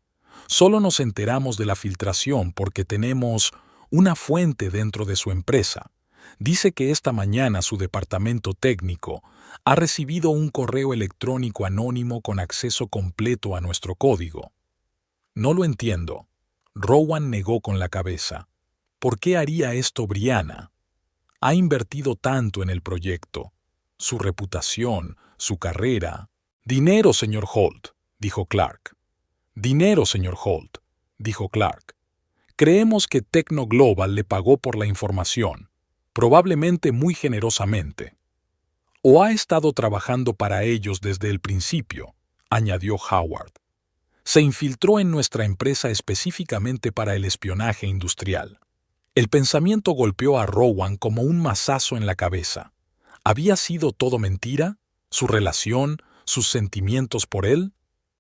Solo nos enteramos de la filtración porque tenemos una fuente dentro de su empresa. Dice que esta mañana su departamento técnico ha recibido un correo electrónico anónimo con acceso completo a nuestro código». «No lo entiendo». Rowan negó con la cabeza. «¿Por qué haría esto Brianna? Ha invertido tanto en el proyecto. Su reputación, su carrera». «Dinero, señor Holt», dijo Clark. «Dinero, señor Holt», dijo Clark. «Creemos que Technoglobal le pagó por la información, probablemente muy generosamente. O ha estado trabajando para ellos desde el principio», añadió Howard. «Se infiltró en nuestra empresa específicamente para el espionaje industrial». El pensamiento golpeó a Rowan como un mazazo en la cabeza. ¿Había sido todo mentira? ¿Su relación? ¿Sus sentimientos por él?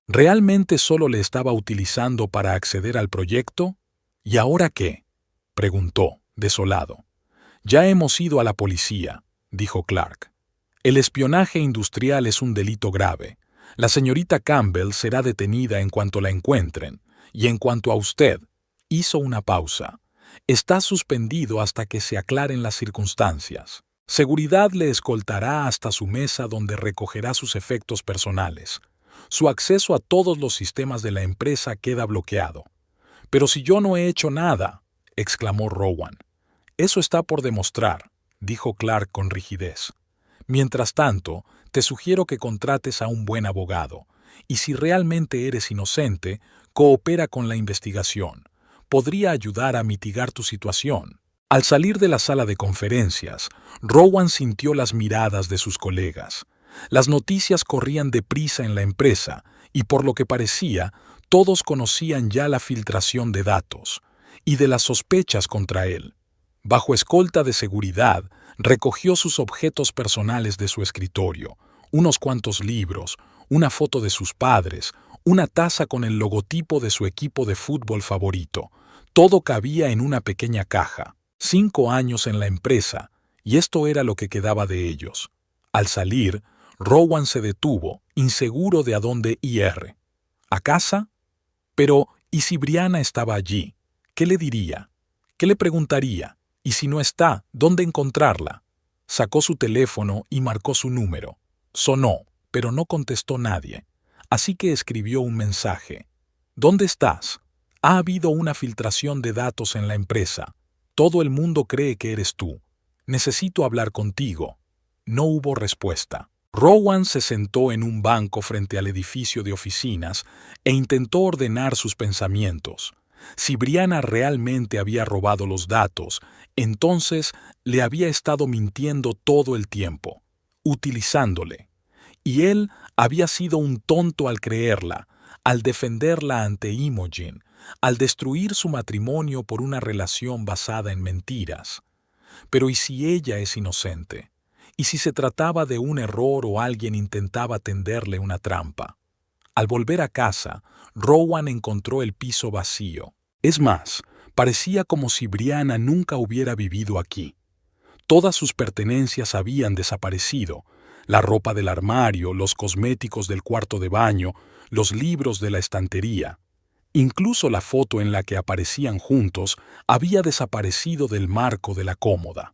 ¿Realmente solo le estaba utilizando para acceder al proyecto? ¿Y ahora qué?, preguntó, desolado. Ya hemos ido a la policía, dijo Clark. El espionaje industrial es un delito grave. La señorita Campbell será detenida en cuanto la encuentren. Y en cuanto a usted, hizo una pausa. Está suspendido hasta que se aclaren las circunstancias. Seguridad le escoltará hasta su mesa donde recogerá sus efectos personales. Su acceso a todos los sistemas de la empresa queda bloqueado. «Pero si yo no he hecho nada», exclamó Rowan. «Eso está por demostrar», dijo Clark con rigidez. «Mientras tanto, te sugiero que contrates a un buen abogado, y si realmente eres inocente, coopera con la investigación. Podría ayudar a mitigar tu situación». Al salir de la sala de conferencias, Rowan sintió las miradas de sus colegas. Las noticias corrían deprisa en la empresa, y por lo que parecía, todos conocían ya la filtración de datos y de las sospechas contra él. Bajo escolta de seguridad, recogió sus objetos personales de su escritorio, unos cuantos libros, una foto de sus padres, una taza con el logotipo de su equipo de fútbol favorito. Todo cabía en una pequeña caja. 5 años en la empresa, y esto era lo que quedaba de ellos. Al salir, Rowan se detuvo, inseguro de a dónde ir. ¿A casa? Pero, ¿y si Brianna estaba allí? ¿Qué le diría? ¿Qué le preguntaría? Y si no está, ¿dónde encontrarla? Sacó su teléfono y marcó su número. Sonó, pero no contestó nadie. Así que escribió un mensaje. ¿Dónde estás? Ha habido una filtración de datos en la empresa. Todo el mundo cree que eres tú. Necesito hablar contigo. No hubo respuesta. Rowan se sentó en un banco frente al edificio de oficinas e intentó ordenar sus pensamientos. Si Brianna realmente había robado los datos, entonces le había estado mintiendo todo el tiempo, utilizándole. Y él había sido un tonto al creerla, al defenderla ante Imogen, al destruir su matrimonio por una relación basada en mentiras. Pero ¿y si ella es inocente? ¿Y si se trataba de un error o alguien intentaba tenderle una trampa? Al volver a casa, Rowan encontró el piso vacío. Es más, parecía como si Brianna nunca hubiera vivido aquí. Todas sus pertenencias habían desaparecido: la ropa del armario, los cosméticos del cuarto de baño, los libros de la estantería. Incluso la foto en la que aparecían juntos había desaparecido del marco de la cómoda.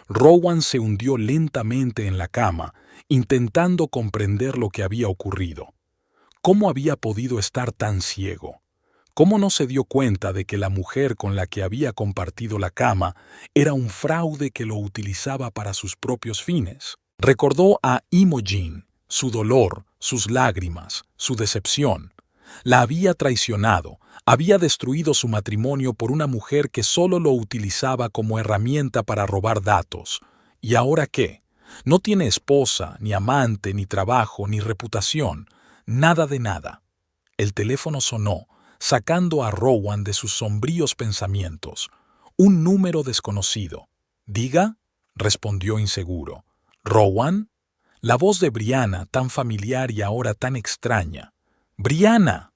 Rowan se hundió lentamente en la cama, intentando comprender lo que había ocurrido. ¿Cómo había podido estar tan ciego? ¿Cómo no se dio cuenta de que la mujer con la que había compartido la cama era un fraude que lo utilizaba para sus propios fines? Recordó a Imogen, su dolor, sus lágrimas, su decepción. La había traicionado, había destruido su matrimonio por una mujer que solo lo utilizaba como herramienta para robar datos. ¿Y ahora qué? No tiene esposa, ni amante, ni trabajo, ni reputación. Nada de nada. El teléfono sonó, sacando a Rowan de sus sombríos pensamientos. Un número desconocido. «¿Diga?», respondió inseguro. «¿Rowan?». La voz de Brianna, tan familiar y ahora tan extraña. «¡Brianna!».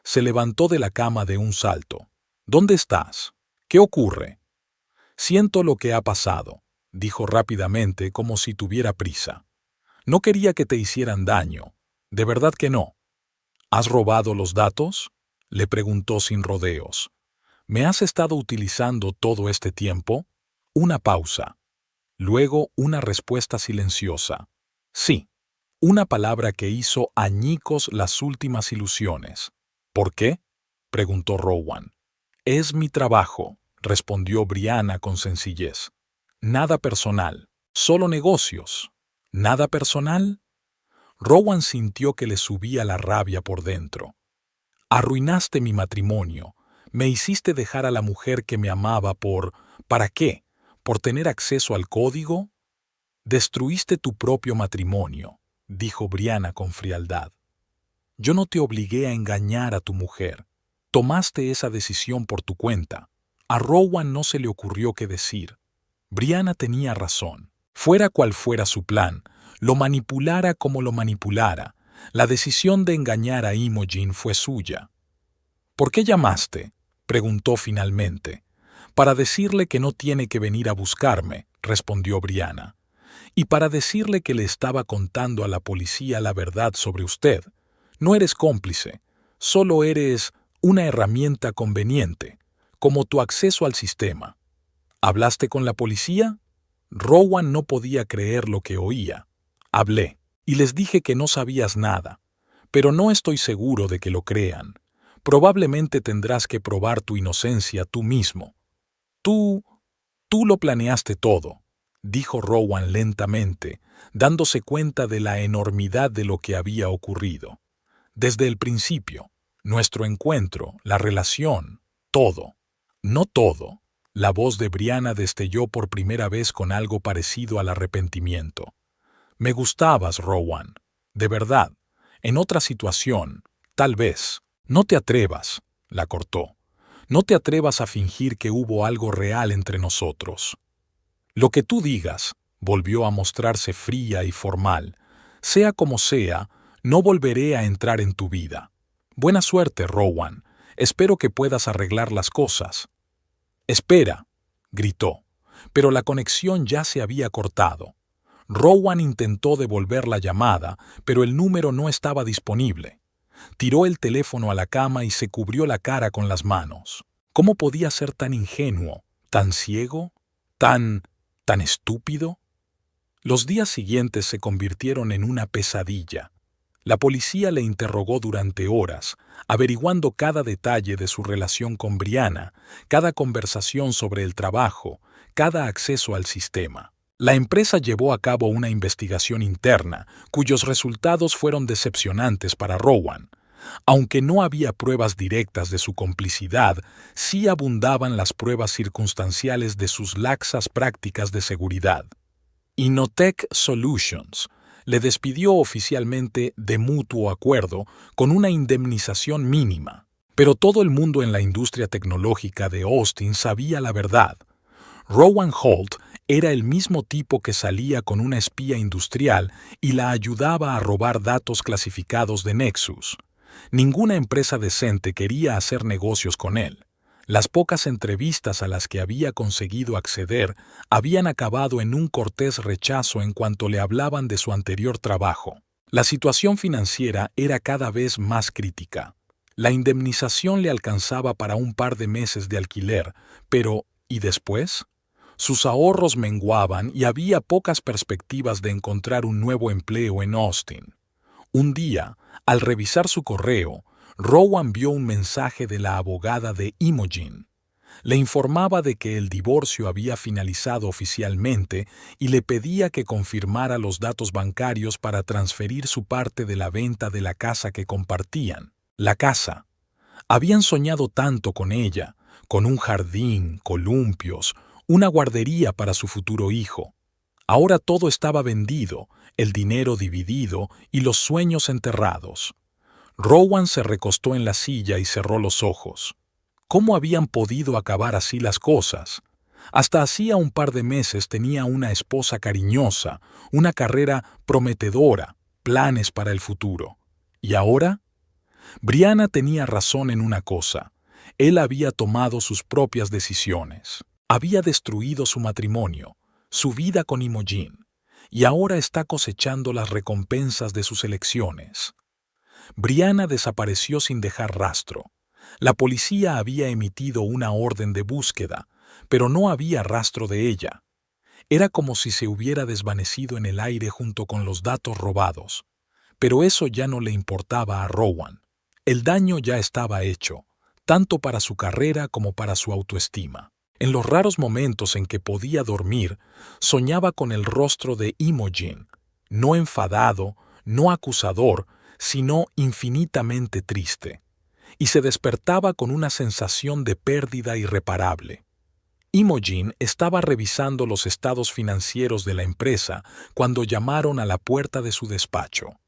Se levantó de la cama de un salto. «¿Dónde estás? ¿Qué ocurre?». «Siento lo que ha pasado», dijo rápidamente como si tuviera prisa. «No quería que te hicieran daño. De verdad que no». «¿Has robado los datos?», le preguntó sin rodeos. «¿Me has estado utilizando todo este tiempo?». Una pausa. Luego una respuesta silenciosa. «Sí». Una palabra que hizo añicos las últimas ilusiones. «¿Por qué?», preguntó Rowan. «Es mi trabajo», respondió Brianna con sencillez. «Nada personal, solo negocios». «¿Nada personal?». Rowan sintió que le subía la rabia por dentro. «Arruinaste mi matrimonio. Me hiciste dejar a la mujer que me amaba ¿para qué? ¿Por tener acceso al código?». «Destruiste tu propio matrimonio», dijo Brianna con frialdad. «Yo no te obligué a engañar a tu mujer. Tomaste esa decisión por tu cuenta». A Rowan no se le ocurrió qué decir. Brianna tenía razón. Fuera cual fuera su plan, lo manipulara como lo manipulara, La decisión de engañar a Imogen fue suya. ¿Por qué llamaste?, preguntó finalmente. Para decirle que no tiene que venir a buscarme, respondió Brianna. Y para decirle que le estaba contando a la policía la verdad sobre usted. No eres cómplice, solo eres una herramienta conveniente, como tu acceso al sistema. ¿Hablaste con la policía? Rowan no podía creer lo que oía. Hablé, y les dije que no sabías nada, pero no estoy seguro de que lo crean. Probablemente tendrás que probar tu inocencia tú mismo. Tú lo planeaste todo, dijo Rowan lentamente, dándose cuenta de la enormidad de lo que había ocurrido. Desde el principio, nuestro encuentro, la relación, todo. No todo. La voz de Brianna destelló por primera vez con algo parecido al arrepentimiento. Me gustabas, Rowan. De verdad. En otra situación, tal vez. No te atrevas, la cortó. No te atrevas a fingir que hubo algo real entre nosotros. Lo que tú digas, volvió a mostrarse fría y formal. Sea como sea, no volveré a entrar en tu vida. Buena suerte, Rowan. Espero que puedas arreglar las cosas. Espera, gritó, pero la conexión ya se había cortado. Rowan intentó devolver la llamada, pero el número no estaba disponible. Tiró el teléfono a la cama y se cubrió la cara con las manos. ¿Cómo podía ser tan ingenuo, tan ciego, tan estúpido? Los días siguientes se convirtieron en una pesadilla. La policía le interrogó durante horas, averiguando cada detalle de su relación con Brianna, cada conversación sobre el trabajo, cada acceso al sistema. La empresa llevó a cabo una investigación interna, cuyos resultados fueron decepcionantes para Rowan. Aunque no había pruebas directas de su complicidad, sí abundaban las pruebas circunstanciales de sus laxas prácticas de seguridad. Innotech Solutions le despidió oficialmente de mutuo acuerdo con una indemnización mínima. Pero todo el mundo en la industria tecnológica de Austin sabía la verdad. Rowan Holt era el mismo tipo que salía con una espía industrial y la ayudaba a robar datos clasificados de Nexus. Ninguna empresa decente quería hacer negocios con él. Las pocas entrevistas a las que había conseguido acceder habían acabado en un cortés rechazo en cuanto le hablaban de su anterior trabajo. La situación financiera era cada vez más crítica. La indemnización le alcanzaba para un par de meses de alquiler, pero ¿y después? Sus ahorros menguaban y había pocas perspectivas de encontrar un nuevo empleo en Austin. Un día, al revisar su correo, Rowan vio un mensaje de la abogada de Imogen. Le informaba de que el divorcio había finalizado oficialmente y le pedía que confirmara los datos bancarios para transferir su parte de la venta de la casa que compartían. La casa. Habían soñado tanto con ella, con un jardín, columpios, una guardería para su futuro hijo. Ahora todo estaba vendido, el dinero dividido y los sueños enterrados. Rowan se recostó en la silla y cerró los ojos. ¿Cómo habían podido acabar así las cosas? Hasta hacía un par de meses tenía una esposa cariñosa, una carrera prometedora, planes para el futuro. ¿Y ahora? Brianna tenía razón en una cosa. Él había tomado sus propias decisiones. Había destruido su matrimonio, su vida con Imogen, y ahora está cosechando las recompensas de sus elecciones. Brianna desapareció sin dejar rastro. La policía había emitido una orden de búsqueda, pero no había rastro de ella. Era como si se hubiera desvanecido en el aire junto con los datos robados. Pero eso ya no le importaba a Rowan. El daño ya estaba hecho, tanto para su carrera como para su autoestima. En los raros momentos en que podía dormir, soñaba con el rostro de Imogen, no enfadado, no acusador, sino infinitamente triste, y se despertaba con una sensación de pérdida irreparable. Imogen estaba revisando los estados financieros de la empresa cuando llamaron a la puerta de su despacho.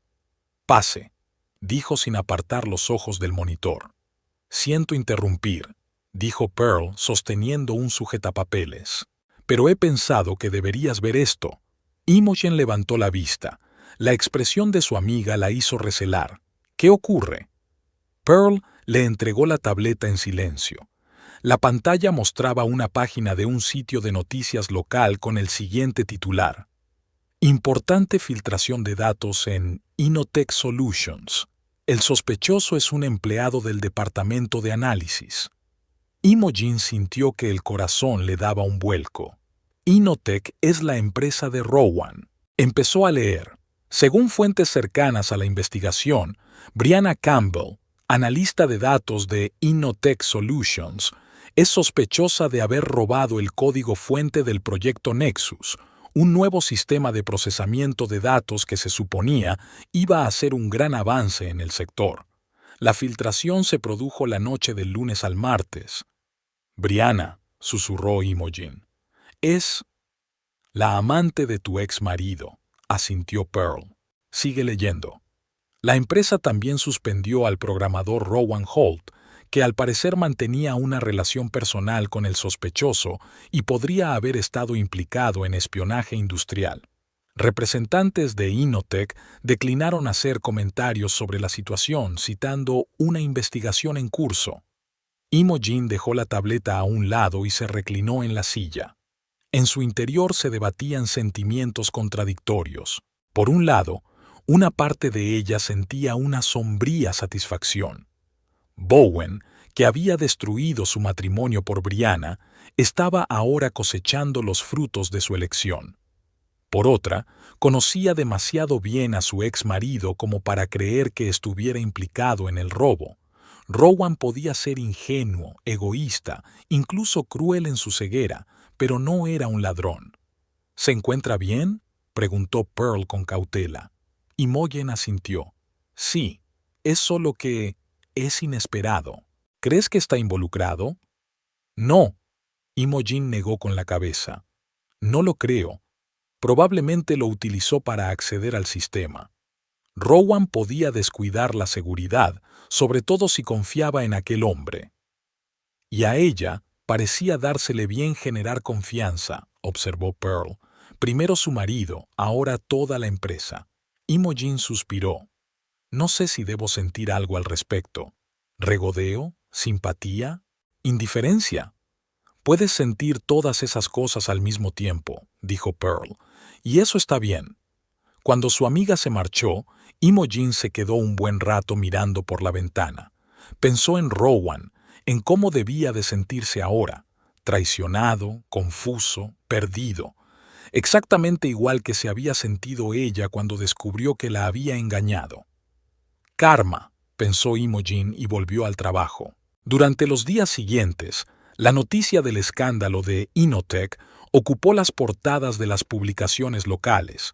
«Pase», dijo sin apartar los ojos del monitor. «Siento interrumpir», dijo Pearl sosteniendo un sujetapapeles. «Pero he pensado que deberías ver esto». Imogen levantó la vista. La expresión de su amiga la hizo recelar. ¿Qué ocurre? Pearl le entregó la tableta en silencio. La pantalla mostraba una página de un sitio de noticias local con el siguiente titular: Importante filtración de datos en Innotech Solutions. El sospechoso es un empleado del departamento de análisis. Imogen sintió que el corazón le daba un vuelco. Innotech es la empresa de Rowan. Empezó a leer. Según fuentes cercanas a la investigación, Brianna Campbell, analista de datos de Innotech Solutions, es sospechosa de haber robado el código fuente del proyecto Nexus, un nuevo sistema de procesamiento de datos que se suponía iba a ser un gran avance en el sector. La filtración se produjo la noche del lunes al martes. Brianna, susurró Imogen, es la amante de tu ex marido, asintió Pearl. Sigue leyendo. La empresa también suspendió al programador Rowan Holt, que al parecer mantenía una relación personal con el sospechoso y podría haber estado implicado en espionaje industrial. Representantes de Innotech declinaron hacer comentarios sobre la situación, citando una investigación en curso. Imogen dejó la tableta a un lado y se reclinó en la silla. En su interior se debatían sentimientos contradictorios. Por un lado, una parte de ella sentía una sombría satisfacción. Bowen, que había destruido su matrimonio por Brianna, estaba ahora cosechando los frutos de su elección. Por otra, conocía demasiado bien a su ex marido como para creer que estuviera implicado en el robo. Rowan podía ser ingenuo, egoísta, incluso cruel en su ceguera, pero no era un ladrón. ¿Se encuentra bien?, preguntó Pearl con cautela. Imogen asintió. Sí, es solo que es inesperado. ¿Crees que está involucrado? No. Imogen negó con la cabeza. No lo creo. Probablemente lo utilizó para acceder al sistema. Rowan podía descuidar la seguridad, sobre todo si confiaba en aquel hombre. Y a ella parecía dársele bien generar confianza, observó Pearl. Primero su marido, ahora toda la empresa. Imogen suspiró. No sé si debo sentir algo al respecto. ¿Regodeo? ¿Simpatía? ¿Indiferencia? Puedes sentir todas esas cosas al mismo tiempo, dijo Pearl, y eso está bien. Cuando su amiga se marchó, Imogen se quedó un buen rato mirando por la ventana. Pensó en Rowan, en cómo debía de sentirse ahora, traicionado, confuso, perdido, exactamente igual que se había sentido ella cuando descubrió que la había engañado. Karma, pensó Imogen y volvió al trabajo. Durante los días siguientes, la noticia del escándalo de Innotech ocupó las portadas de las publicaciones locales.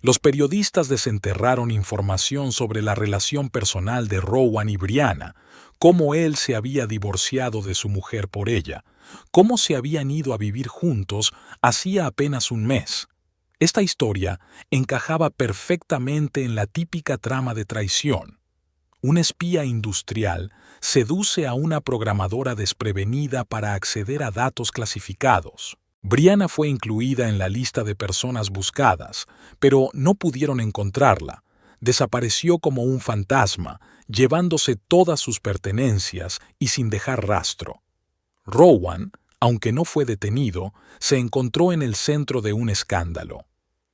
Los periodistas desenterraron información sobre la relación personal de Rowan y Brianna, cómo él se había divorciado de su mujer por ella, cómo se habían ido a vivir juntos hacía apenas un mes. Esta historia encajaba perfectamente en la típica trama de traición. Un espía industrial seduce a una programadora desprevenida para acceder a datos clasificados. Brianna fue incluida en la lista de personas buscadas, pero no pudieron encontrarla. Desapareció como un fantasma, llevándose todas sus pertenencias y sin dejar rastro. Rowan, aunque no fue detenido, se encontró en el centro de un escándalo.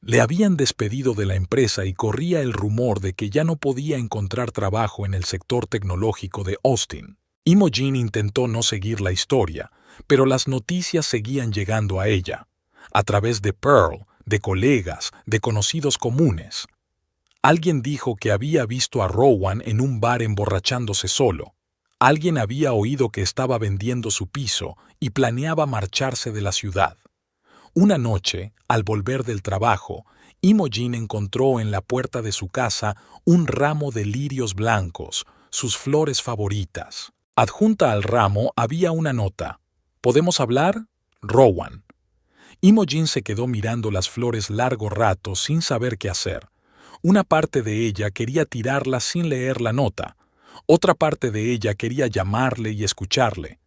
Le habían despedido de la empresa y corría el rumor de que ya no podía encontrar trabajo en el sector tecnológico de Austin. Imogen intentó no seguir la historia, pero las noticias seguían llegando a ella, a través de Pearl, de colegas, de conocidos comunes. Alguien dijo que había visto a Rowan en un bar emborrachándose solo. Alguien había oído que estaba vendiendo su piso y planeaba marcharse de la ciudad. Una noche, al volver del trabajo, Imogen encontró en la puerta de su casa un ramo de lirios blancos, sus flores favoritas. Adjunta al ramo había una nota. ¿Podemos hablar? Rowan. Imogen se quedó mirando las flores largo rato sin saber qué hacer. Una parte de ella quería tirarla sin leer la nota. Otra parte de ella quería llamarle y escucharle.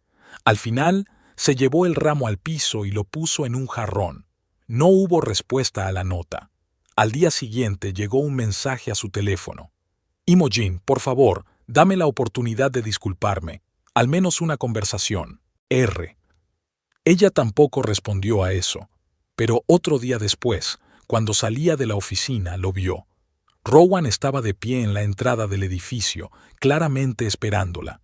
Al final, se llevó el ramo al piso y lo puso en un jarrón. No hubo respuesta a la nota. Al día siguiente llegó un mensaje a su teléfono. Imogen, por favor, dame la oportunidad de disculparme. Al menos una conversación. R. Ella tampoco respondió a eso. Pero otro día después, cuando salía de la oficina, lo vio. Rowan estaba de pie en la entrada del edificio, claramente esperándola.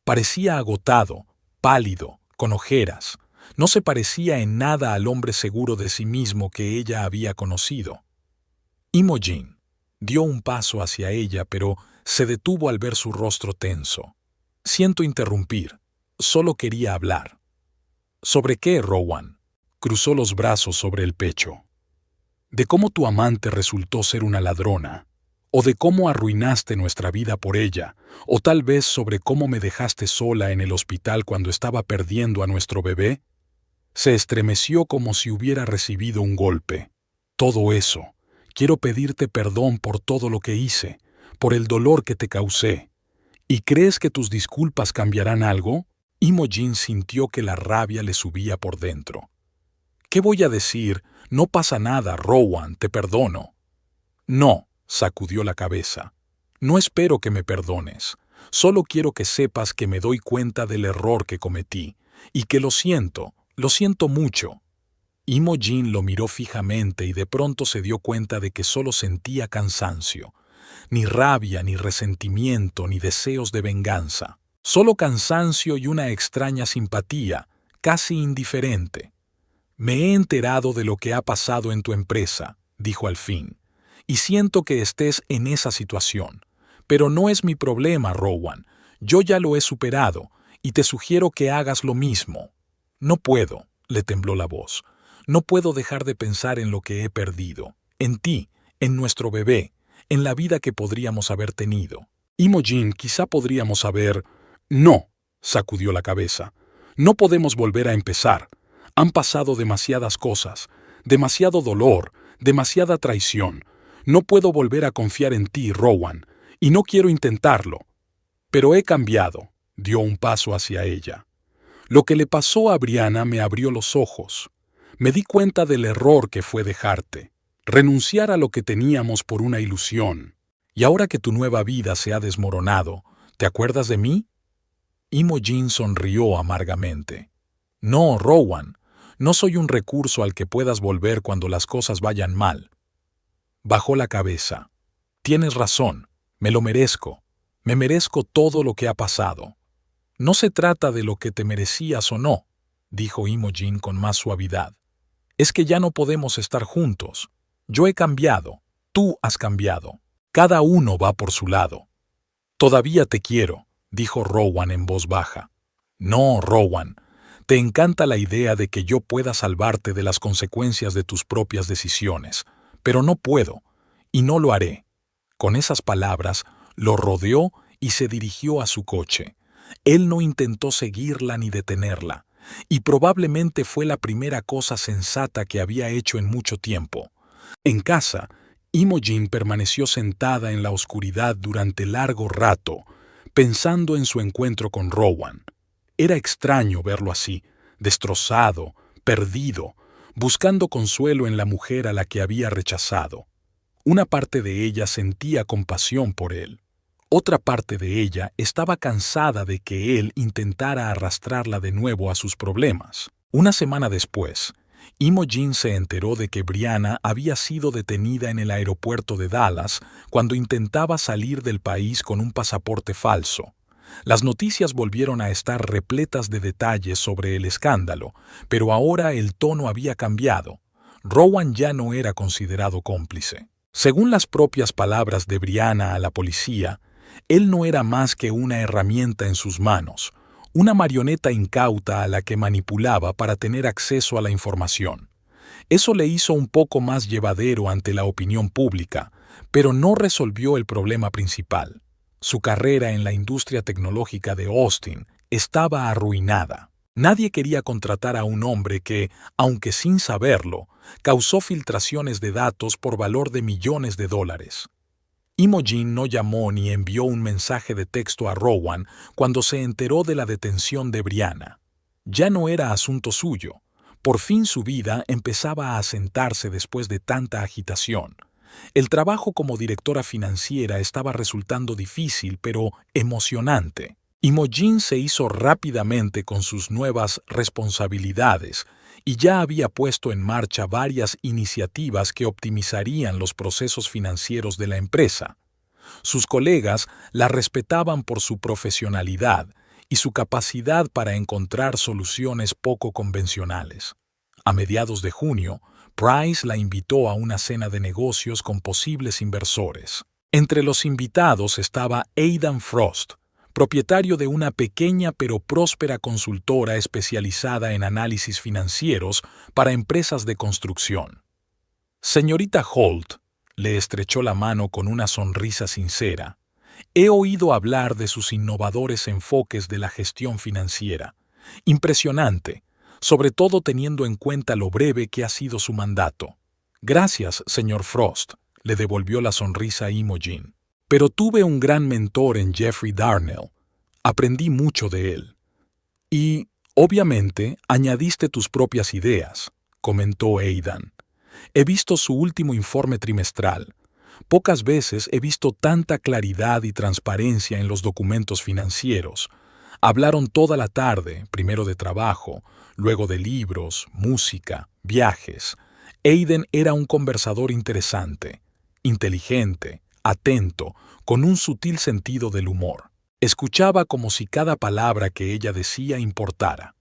Parecía agotado, pálido, con ojeras. No se parecía en nada al hombre seguro de sí mismo que ella había conocido. Imogen dio un paso hacia ella, pero se detuvo al ver su rostro tenso. Siento interrumpir. Solo quería hablar. ¿Sobre qué, Rowan? Cruzó los brazos sobre el pecho. ¿De cómo tu amante resultó ser una ladrona? ¿O de cómo arruinaste nuestra vida por ella? ¿O tal vez sobre cómo me dejaste sola en el hospital cuando estaba perdiendo a nuestro bebé? Se estremeció como si hubiera recibido un golpe. Todo eso. Quiero pedirte perdón por todo lo que hice, por el dolor que te causé. ¿Y crees que tus disculpas cambiarán algo? Imogen sintió que la rabia le subía por dentro. ¿Qué voy a decir? No pasa nada, Rowan, te perdono. No, sacudió la cabeza. No espero que me perdones. Solo quiero que sepas que me doy cuenta del error que cometí, y que lo siento mucho. Imogen lo miró fijamente y de pronto se dio cuenta de que solo sentía cansancio. Ni rabia, ni resentimiento, ni deseos de venganza. Solo cansancio y una extraña simpatía, casi indiferente. Me he enterado de lo que ha pasado en tu empresa, dijo al fin, y siento que estés en esa situación. Pero no es mi problema, Rowan. Yo ya lo he superado, y te sugiero que hagas lo mismo. No puedo, le tembló la voz. No puedo dejar de pensar en lo que he perdido, en ti, en nuestro bebé, en la vida que podríamos haber tenido. Imogen, quizá podríamos haber... No, sacudió la cabeza. No podemos volver a empezar. Han pasado demasiadas cosas, demasiado dolor, demasiada traición. No puedo volver a confiar en ti, Rowan, y no quiero intentarlo. Pero he cambiado, dio un paso hacia ella. Lo que le pasó a Brianna me abrió los ojos. Me di cuenta del error que fue dejarte, renunciar a lo que teníamos por una ilusión. Y ahora que tu nueva vida se ha desmoronado, ¿te acuerdas de mí? Imogen sonrió amargamente. No, Rowan, no soy un recurso al que puedas volver cuando las cosas vayan mal. Bajó la cabeza. Tienes razón, me lo merezco. Me merezco todo lo que ha pasado. No se trata de lo que te merecías o no, dijo Imogen con más suavidad. Es que ya no podemos estar juntos. Yo he cambiado, tú has cambiado. Cada uno va por su lado. Todavía te quiero, dijo Rowan en voz baja. No, Rowan, te encanta la idea de que yo pueda salvarte de las consecuencias de tus propias decisiones, pero no puedo, y no lo haré. Con esas palabras, lo rodeó y se dirigió a su coche. Él no intentó seguirla ni detenerla, y probablemente fue la primera cosa sensata que había hecho en mucho tiempo. En casa, Imogen permaneció sentada en la oscuridad durante largo rato, pensando en su encuentro con Rowan. Era extraño verlo así, destrozado, perdido, buscando consuelo en la mujer a la que había rechazado. Una parte de ella sentía compasión por él. Otra parte de ella estaba cansada de que él intentara arrastrarla de nuevo a sus problemas. Una semana después, Imogen se enteró de que Brianna había sido detenida en el aeropuerto de Dallas cuando intentaba salir del país con un pasaporte falso. Las noticias volvieron a estar repletas de detalles sobre el escándalo, pero ahora el tono había cambiado. Rowan ya no era considerado cómplice. Según las propias palabras de Brianna a la policía, él no era más que una herramienta en sus manos, una marioneta incauta a la que manipulaba para tener acceso a la información. Eso le hizo un poco más llevadero ante la opinión pública, pero no resolvió el problema principal. Su carrera en la industria tecnológica de Austin estaba arruinada. Nadie quería contratar a un hombre que, aunque sin saberlo, causó filtraciones de datos por valor de millones de dólares. Imogen no llamó ni envió un mensaje de texto a Rowan cuando se enteró de la detención de Brianna. Ya no era asunto suyo. Por fin su vida empezaba a asentarse después de tanta agitación. El trabajo como directora financiera estaba resultando difícil, pero emocionante. Imogen se hizo rápidamente con sus nuevas responsabilidades y ya había puesto en marcha varias iniciativas que optimizarían los procesos financieros de la empresa. Sus colegas la respetaban por su profesionalidad y su capacidad para encontrar soluciones poco convencionales. A mediados de junio, Price la invitó a una cena de negocios con posibles inversores. Entre los invitados estaba Aidan Frost, propietario de una pequeña pero próspera consultora especializada en análisis financieros para empresas de construcción. Señorita Holt, le estrechó la mano con una sonrisa sincera. He oído hablar de sus innovadores enfoques de la gestión financiera. Impresionante, sobre todo teniendo en cuenta lo breve que ha sido su mandato. Gracias, señor Frost, le devolvió la sonrisa a Imogen. Pero tuve un gran mentor en Jeffrey Darnell. Aprendí mucho de él. Y, obviamente, añadiste tus propias ideas, comentó Aidan. He visto su último informe trimestral. Pocas veces he visto tanta claridad y transparencia en los documentos financieros. Hablaron toda la tarde, primero de trabajo, luego de libros, música, viajes. Aidan era un conversador interesante, inteligente, atento, con un sutil sentido del humor. Escuchaba como si cada palabra que ella decía importara.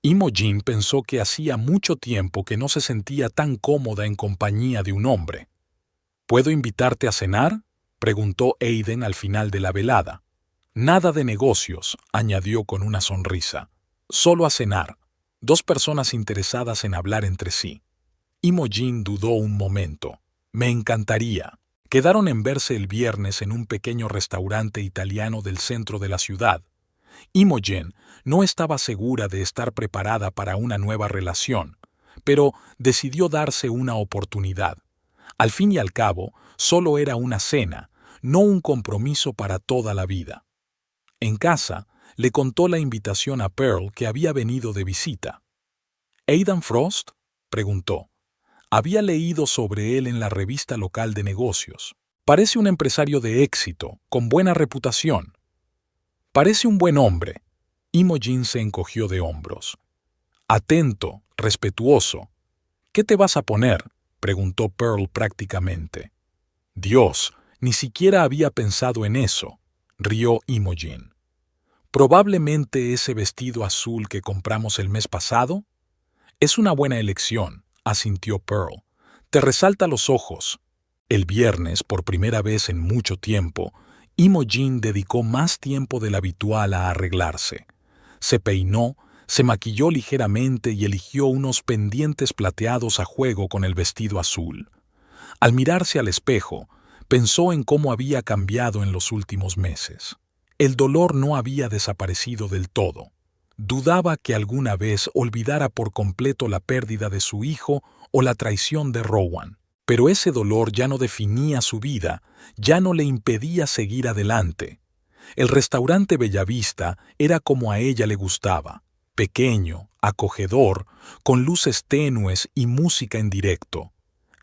Imogen pensó que hacía mucho tiempo que no se sentía tan cómoda en compañía de un hombre. ¿Puedo invitarte a cenar?, preguntó Aidan al final de la velada. Nada de negocios, añadió con una sonrisa. Solo a cenar. Dos personas interesadas en hablar entre sí. Imogen dudó un momento. Me encantaría. Quedaron en verse el viernes en un pequeño restaurante italiano del centro de la ciudad. Imogen no estaba segura de estar preparada para una nueva relación, pero decidió darse una oportunidad. Al fin y al cabo, solo era una cena, no un compromiso para toda la vida. En casa, le contó la invitación a Pearl que había venido de visita. ¿Aidan Frost?, preguntó. Había leído sobre él en la revista local de negocios. Parece un empresario de éxito, con buena reputación. Parece un buen hombre. Imogen se encogió de hombros. Atento, respetuoso. ¿Qué te vas a poner?, preguntó Pearl prácticamente. Dios, ni siquiera había pensado en eso, rió Imogen. ¿Probablemente ese vestido azul que compramos el mes pasado? Es una buena elección, asintió Pearl. Te resalta los ojos. El viernes, por primera vez en mucho tiempo, Imogen dedicó más tiempo del habitual a arreglarse. Se peinó, se maquilló ligeramente y eligió unos pendientes plateados a juego con el vestido azul. Al mirarse al espejo, pensó en cómo había cambiado en los últimos meses. El dolor no había desaparecido del todo. Dudaba que alguna vez olvidara por completo la pérdida de su hijo o la traición de Rowan. Pero ese dolor ya no definía su vida, ya no le impedía seguir adelante. El restaurante Bellavista era como a ella le gustaba, pequeño, acogedor, con luces tenues y música en directo.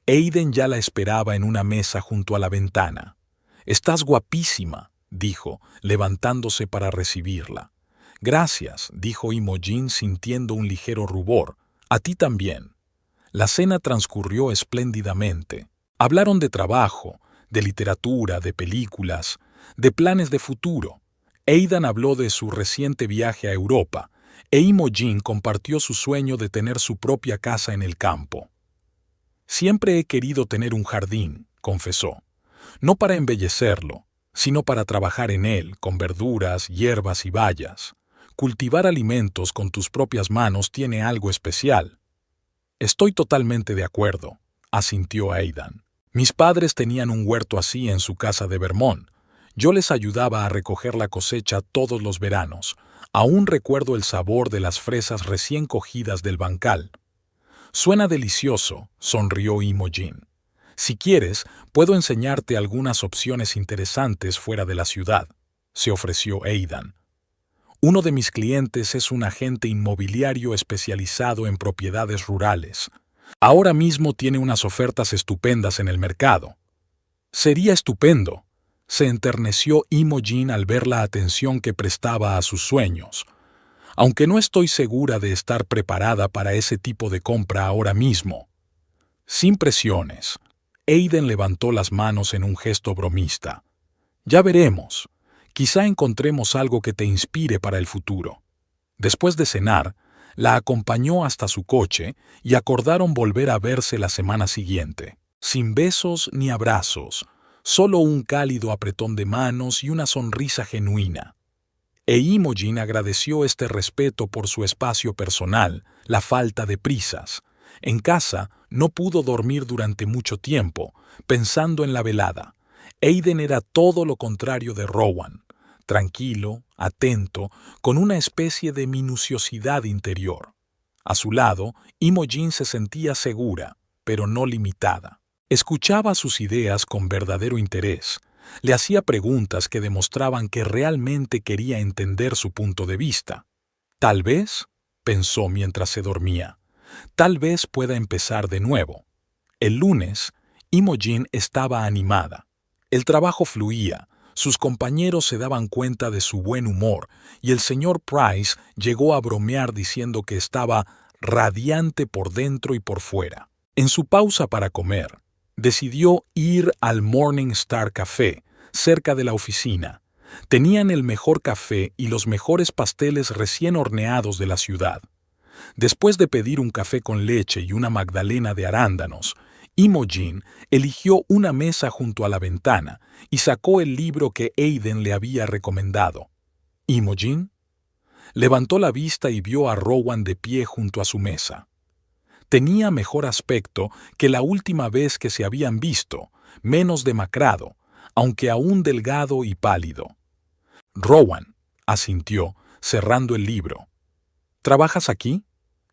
Aidan ya la esperaba en una mesa junto a la ventana. «Estás guapísima», dijo, levantándose para recibirla. «Gracias», dijo Imogen sintiendo un ligero rubor. «A ti también». La cena transcurrió espléndidamente. Hablaron de trabajo, de literatura, de películas, de planes de futuro. Aidan habló de su reciente viaje a Europa, e Imogen compartió su sueño de tener su propia casa en el campo. «Siempre he querido tener un jardín», confesó. «No para embellecerlo, sino para trabajar en él, con verduras, hierbas y bayas. Cultivar alimentos con tus propias manos tiene algo especial». «Estoy totalmente de acuerdo», asintió Aidan. «Mis padres tenían un huerto así en su casa de Vermont. Yo les ayudaba a recoger la cosecha todos los veranos. Aún recuerdo el sabor de las fresas recién cogidas del bancal». «Suena delicioso», sonrió Imogen. «Si quieres, puedo enseñarte algunas opciones interesantes fuera de la ciudad», se ofreció Aidan. «Uno de mis clientes es un agente inmobiliario especializado en propiedades rurales. Ahora mismo tiene unas ofertas estupendas en el mercado. Sería estupendo. Se enterneció Imogen al ver la atención que prestaba a sus sueños. Aunque no estoy segura de estar preparada para ese tipo de compra ahora mismo. Sin presiones. Aiden levantó las manos en un gesto bromista. Ya veremos. Quizá encontremos algo que te inspire para el futuro. Después de cenar, la acompañó hasta su coche y acordaron volver a verse la semana siguiente. Sin besos ni abrazos, solo un cálido apretón de manos y una sonrisa genuina. E Imogen agradeció este respeto por su espacio personal, la falta de prisas. En casa no pudo dormir durante mucho tiempo, pensando en la velada. Aiden era todo lo contrario de Rowan, tranquilo, atento, con una especie de minuciosidad interior. A su lado, Imogen se sentía segura, pero no limitada. Escuchaba sus ideas con verdadero interés. Le hacía preguntas que demostraban que realmente quería entender su punto de vista. Tal vez, pensó mientras se dormía, tal vez pueda empezar de nuevo. El lunes, Imogen estaba animada. El trabajo fluía, sus compañeros se daban cuenta de su buen humor y el señor Price llegó a bromear diciendo que estaba radiante por dentro y por fuera. En su pausa para comer, decidió ir al Morning Star Café, cerca de la oficina. Tenían el mejor café y los mejores pasteles recién horneados de la ciudad. Después de pedir un café con leche y una magdalena de arándanos, Imogen eligió una mesa junto a la ventana y sacó el libro que Aiden le había recomendado. ¿Imogen? Levantó la vista y vio a Rowan de pie junto a su mesa. Tenía mejor aspecto que la última vez que se habían visto, menos demacrado, aunque aún delgado y pálido. Rowan, asintió, cerrando el libro. ¿Trabajas aquí?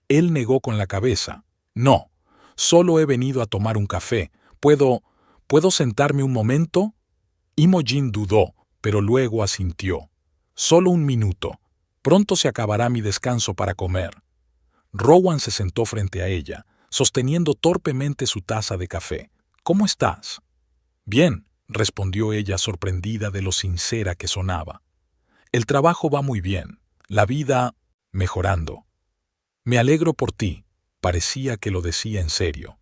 Él negó con la cabeza. No, solo he venido a tomar un café. ¿Puedo sentarme un momento? Imogen dudó, pero luego asintió. Solo un minuto. Pronto se acabará mi descanso para comer. Rowan se sentó frente a ella, sosteniendo torpemente su taza de café. ¿Cómo estás? Bien, respondió ella sorprendida de lo sincera que sonaba. El trabajo va muy bien, la vida mejorando. Me alegro por ti, parecía que lo decía en serio.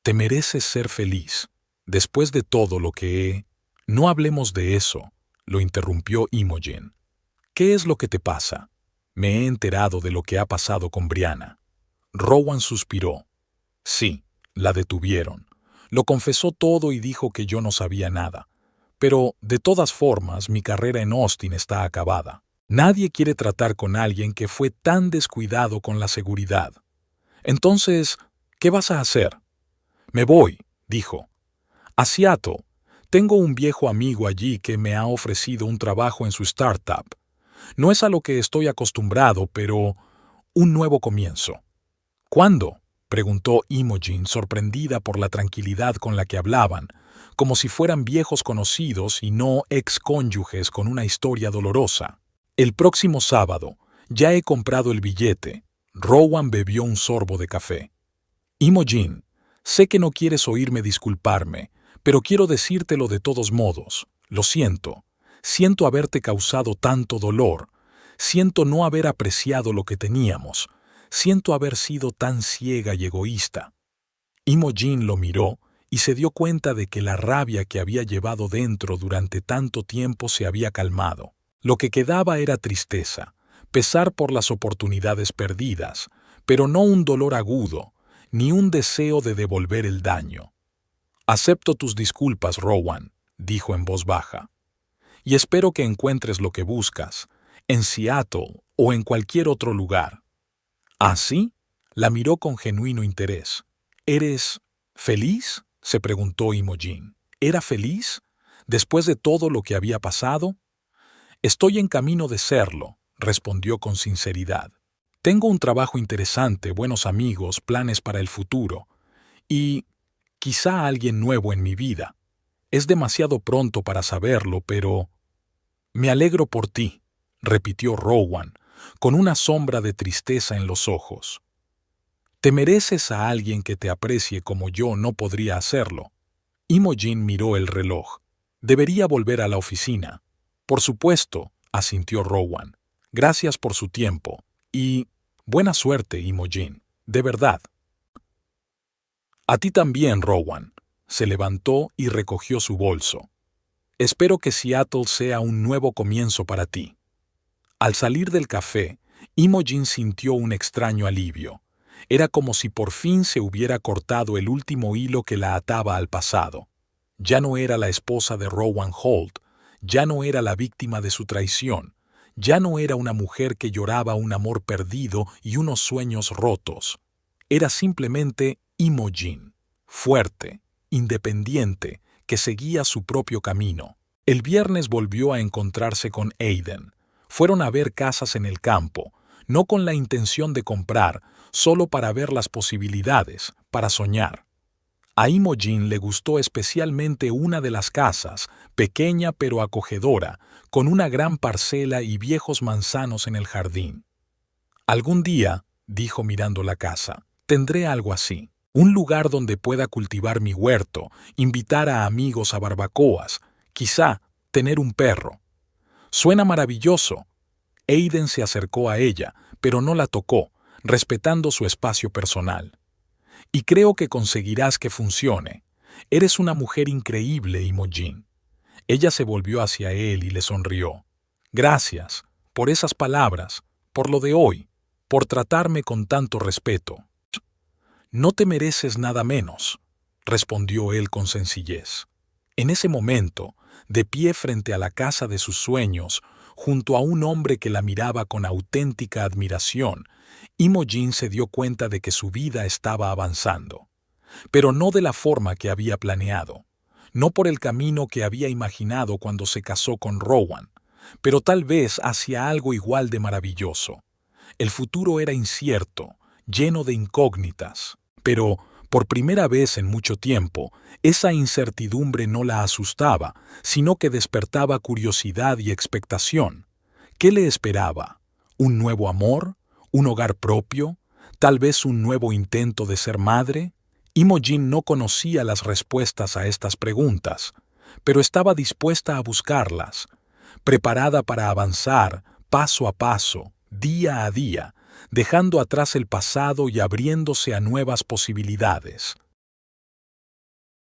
Te mereces ser feliz, después de todo lo que he... No hablemos de eso, lo interrumpió Imogen. ¿Qué es lo que te pasa? Me he enterado de lo que ha pasado con Brianna. Rowan suspiró. Sí, la detuvieron. Lo confesó todo y dijo que yo no sabía nada. Pero, de todas formas, mi carrera en Austin está acabada. Nadie quiere tratar con alguien que fue tan descuidado con la seguridad. Entonces, ¿qué vas a hacer? Me voy, dijo. A Seattle. Tengo un viejo amigo allí que me ha ofrecido un trabajo en su startup. No es a lo que estoy acostumbrado, pero un nuevo comienzo. ¿Cuándo? Preguntó Imogen, sorprendida por la tranquilidad con la que hablaban, como si fueran viejos conocidos y no excónyuges con una historia dolorosa. El próximo sábado. Ya he comprado el billete. Rowan bebió un sorbo de café. Imogen, sé que no quieres oírme disculparme, pero quiero decírtelo de todos modos. Lo siento. Siento haberte causado tanto dolor. Siento no haber apreciado lo que teníamos. Siento haber sido tan ciega y egoísta. Imogen lo miró y se dio cuenta de que la rabia que había llevado dentro durante tanto tiempo se había calmado. Lo que quedaba era tristeza, pesar por las oportunidades perdidas, pero no un dolor agudo, ni un deseo de devolver el daño. Acepto tus disculpas, Rowan, dijo en voz baja. Y espero que encuentres lo que buscas, en Seattle o en cualquier otro lugar. ¿Así? La miró con genuino interés. ¿Eres feliz? Se preguntó Imogen. ¿Era feliz? ¿Después de todo lo que había pasado? Estoy en camino de serlo, respondió con sinceridad. Tengo un trabajo interesante, buenos amigos, planes para el futuro. Y quizá alguien nuevo en mi vida. Es demasiado pronto para saberlo, pero... Me alegro por ti, repitió Rowan, con una sombra de tristeza en los ojos. Te mereces a alguien que te aprecie como yo no podría hacerlo. Imogen miró el reloj. Debería volver a la oficina. Por supuesto, asintió Rowan. Gracias por su tiempo. Y buena suerte, Imogen. De verdad. A ti también, Rowan. Se levantó y recogió su bolso. Espero que Seattle sea un nuevo comienzo para ti. Al salir del café, Imogen sintió un extraño alivio. Era como si por fin se hubiera cortado el último hilo que la ataba al pasado. Ya no era la esposa de Rowan Holt, ya no era la víctima de su traición, ya no era una mujer que lloraba un amor perdido y unos sueños rotos. Era simplemente Imogen, fuerte, independiente, que seguía su propio camino. El viernes volvió a encontrarse con Aiden. Fueron a ver casas en el campo, no con la intención de comprar, solo para ver las posibilidades, para soñar. A Imogen le gustó especialmente una de las casas, pequeña pero acogedora, con una gran parcela y viejos manzanos en el jardín. Algún día, dijo mirando la casa, tendré algo así. Un lugar donde pueda cultivar mi huerto, invitar a amigos a barbacoas, quizá tener un perro. Suena maravilloso. Aiden se acercó a ella, pero no la tocó, respetando su espacio personal. Y creo que conseguirás que funcione. Eres una mujer increíble, Imogen. Ella se volvió hacia él y le sonrió. Gracias, por esas palabras, por lo de hoy, por tratarme con tanto respeto. No te mereces nada menos, respondió él con sencillez. En ese momento, de pie frente a la casa de sus sueños, junto a un hombre que la miraba con auténtica admiración, Imogen se dio cuenta de que su vida estaba avanzando. Pero no de la forma que había planeado, no por el camino que había imaginado cuando se casó con Rowan, pero tal vez hacia algo igual de maravilloso. El futuro era incierto, lleno de incógnitas, pero, por primera vez en mucho tiempo, esa incertidumbre no la asustaba, sino que despertaba curiosidad y expectación. ¿Qué le esperaba? ¿Un nuevo amor? ¿Un hogar propio? ¿Tal vez un nuevo intento de ser madre? Imogen no conocía las respuestas a estas preguntas, pero estaba dispuesta a buscarlas, preparada para avanzar paso a paso, día a día, dejando atrás el pasado y abriéndose a nuevas posibilidades.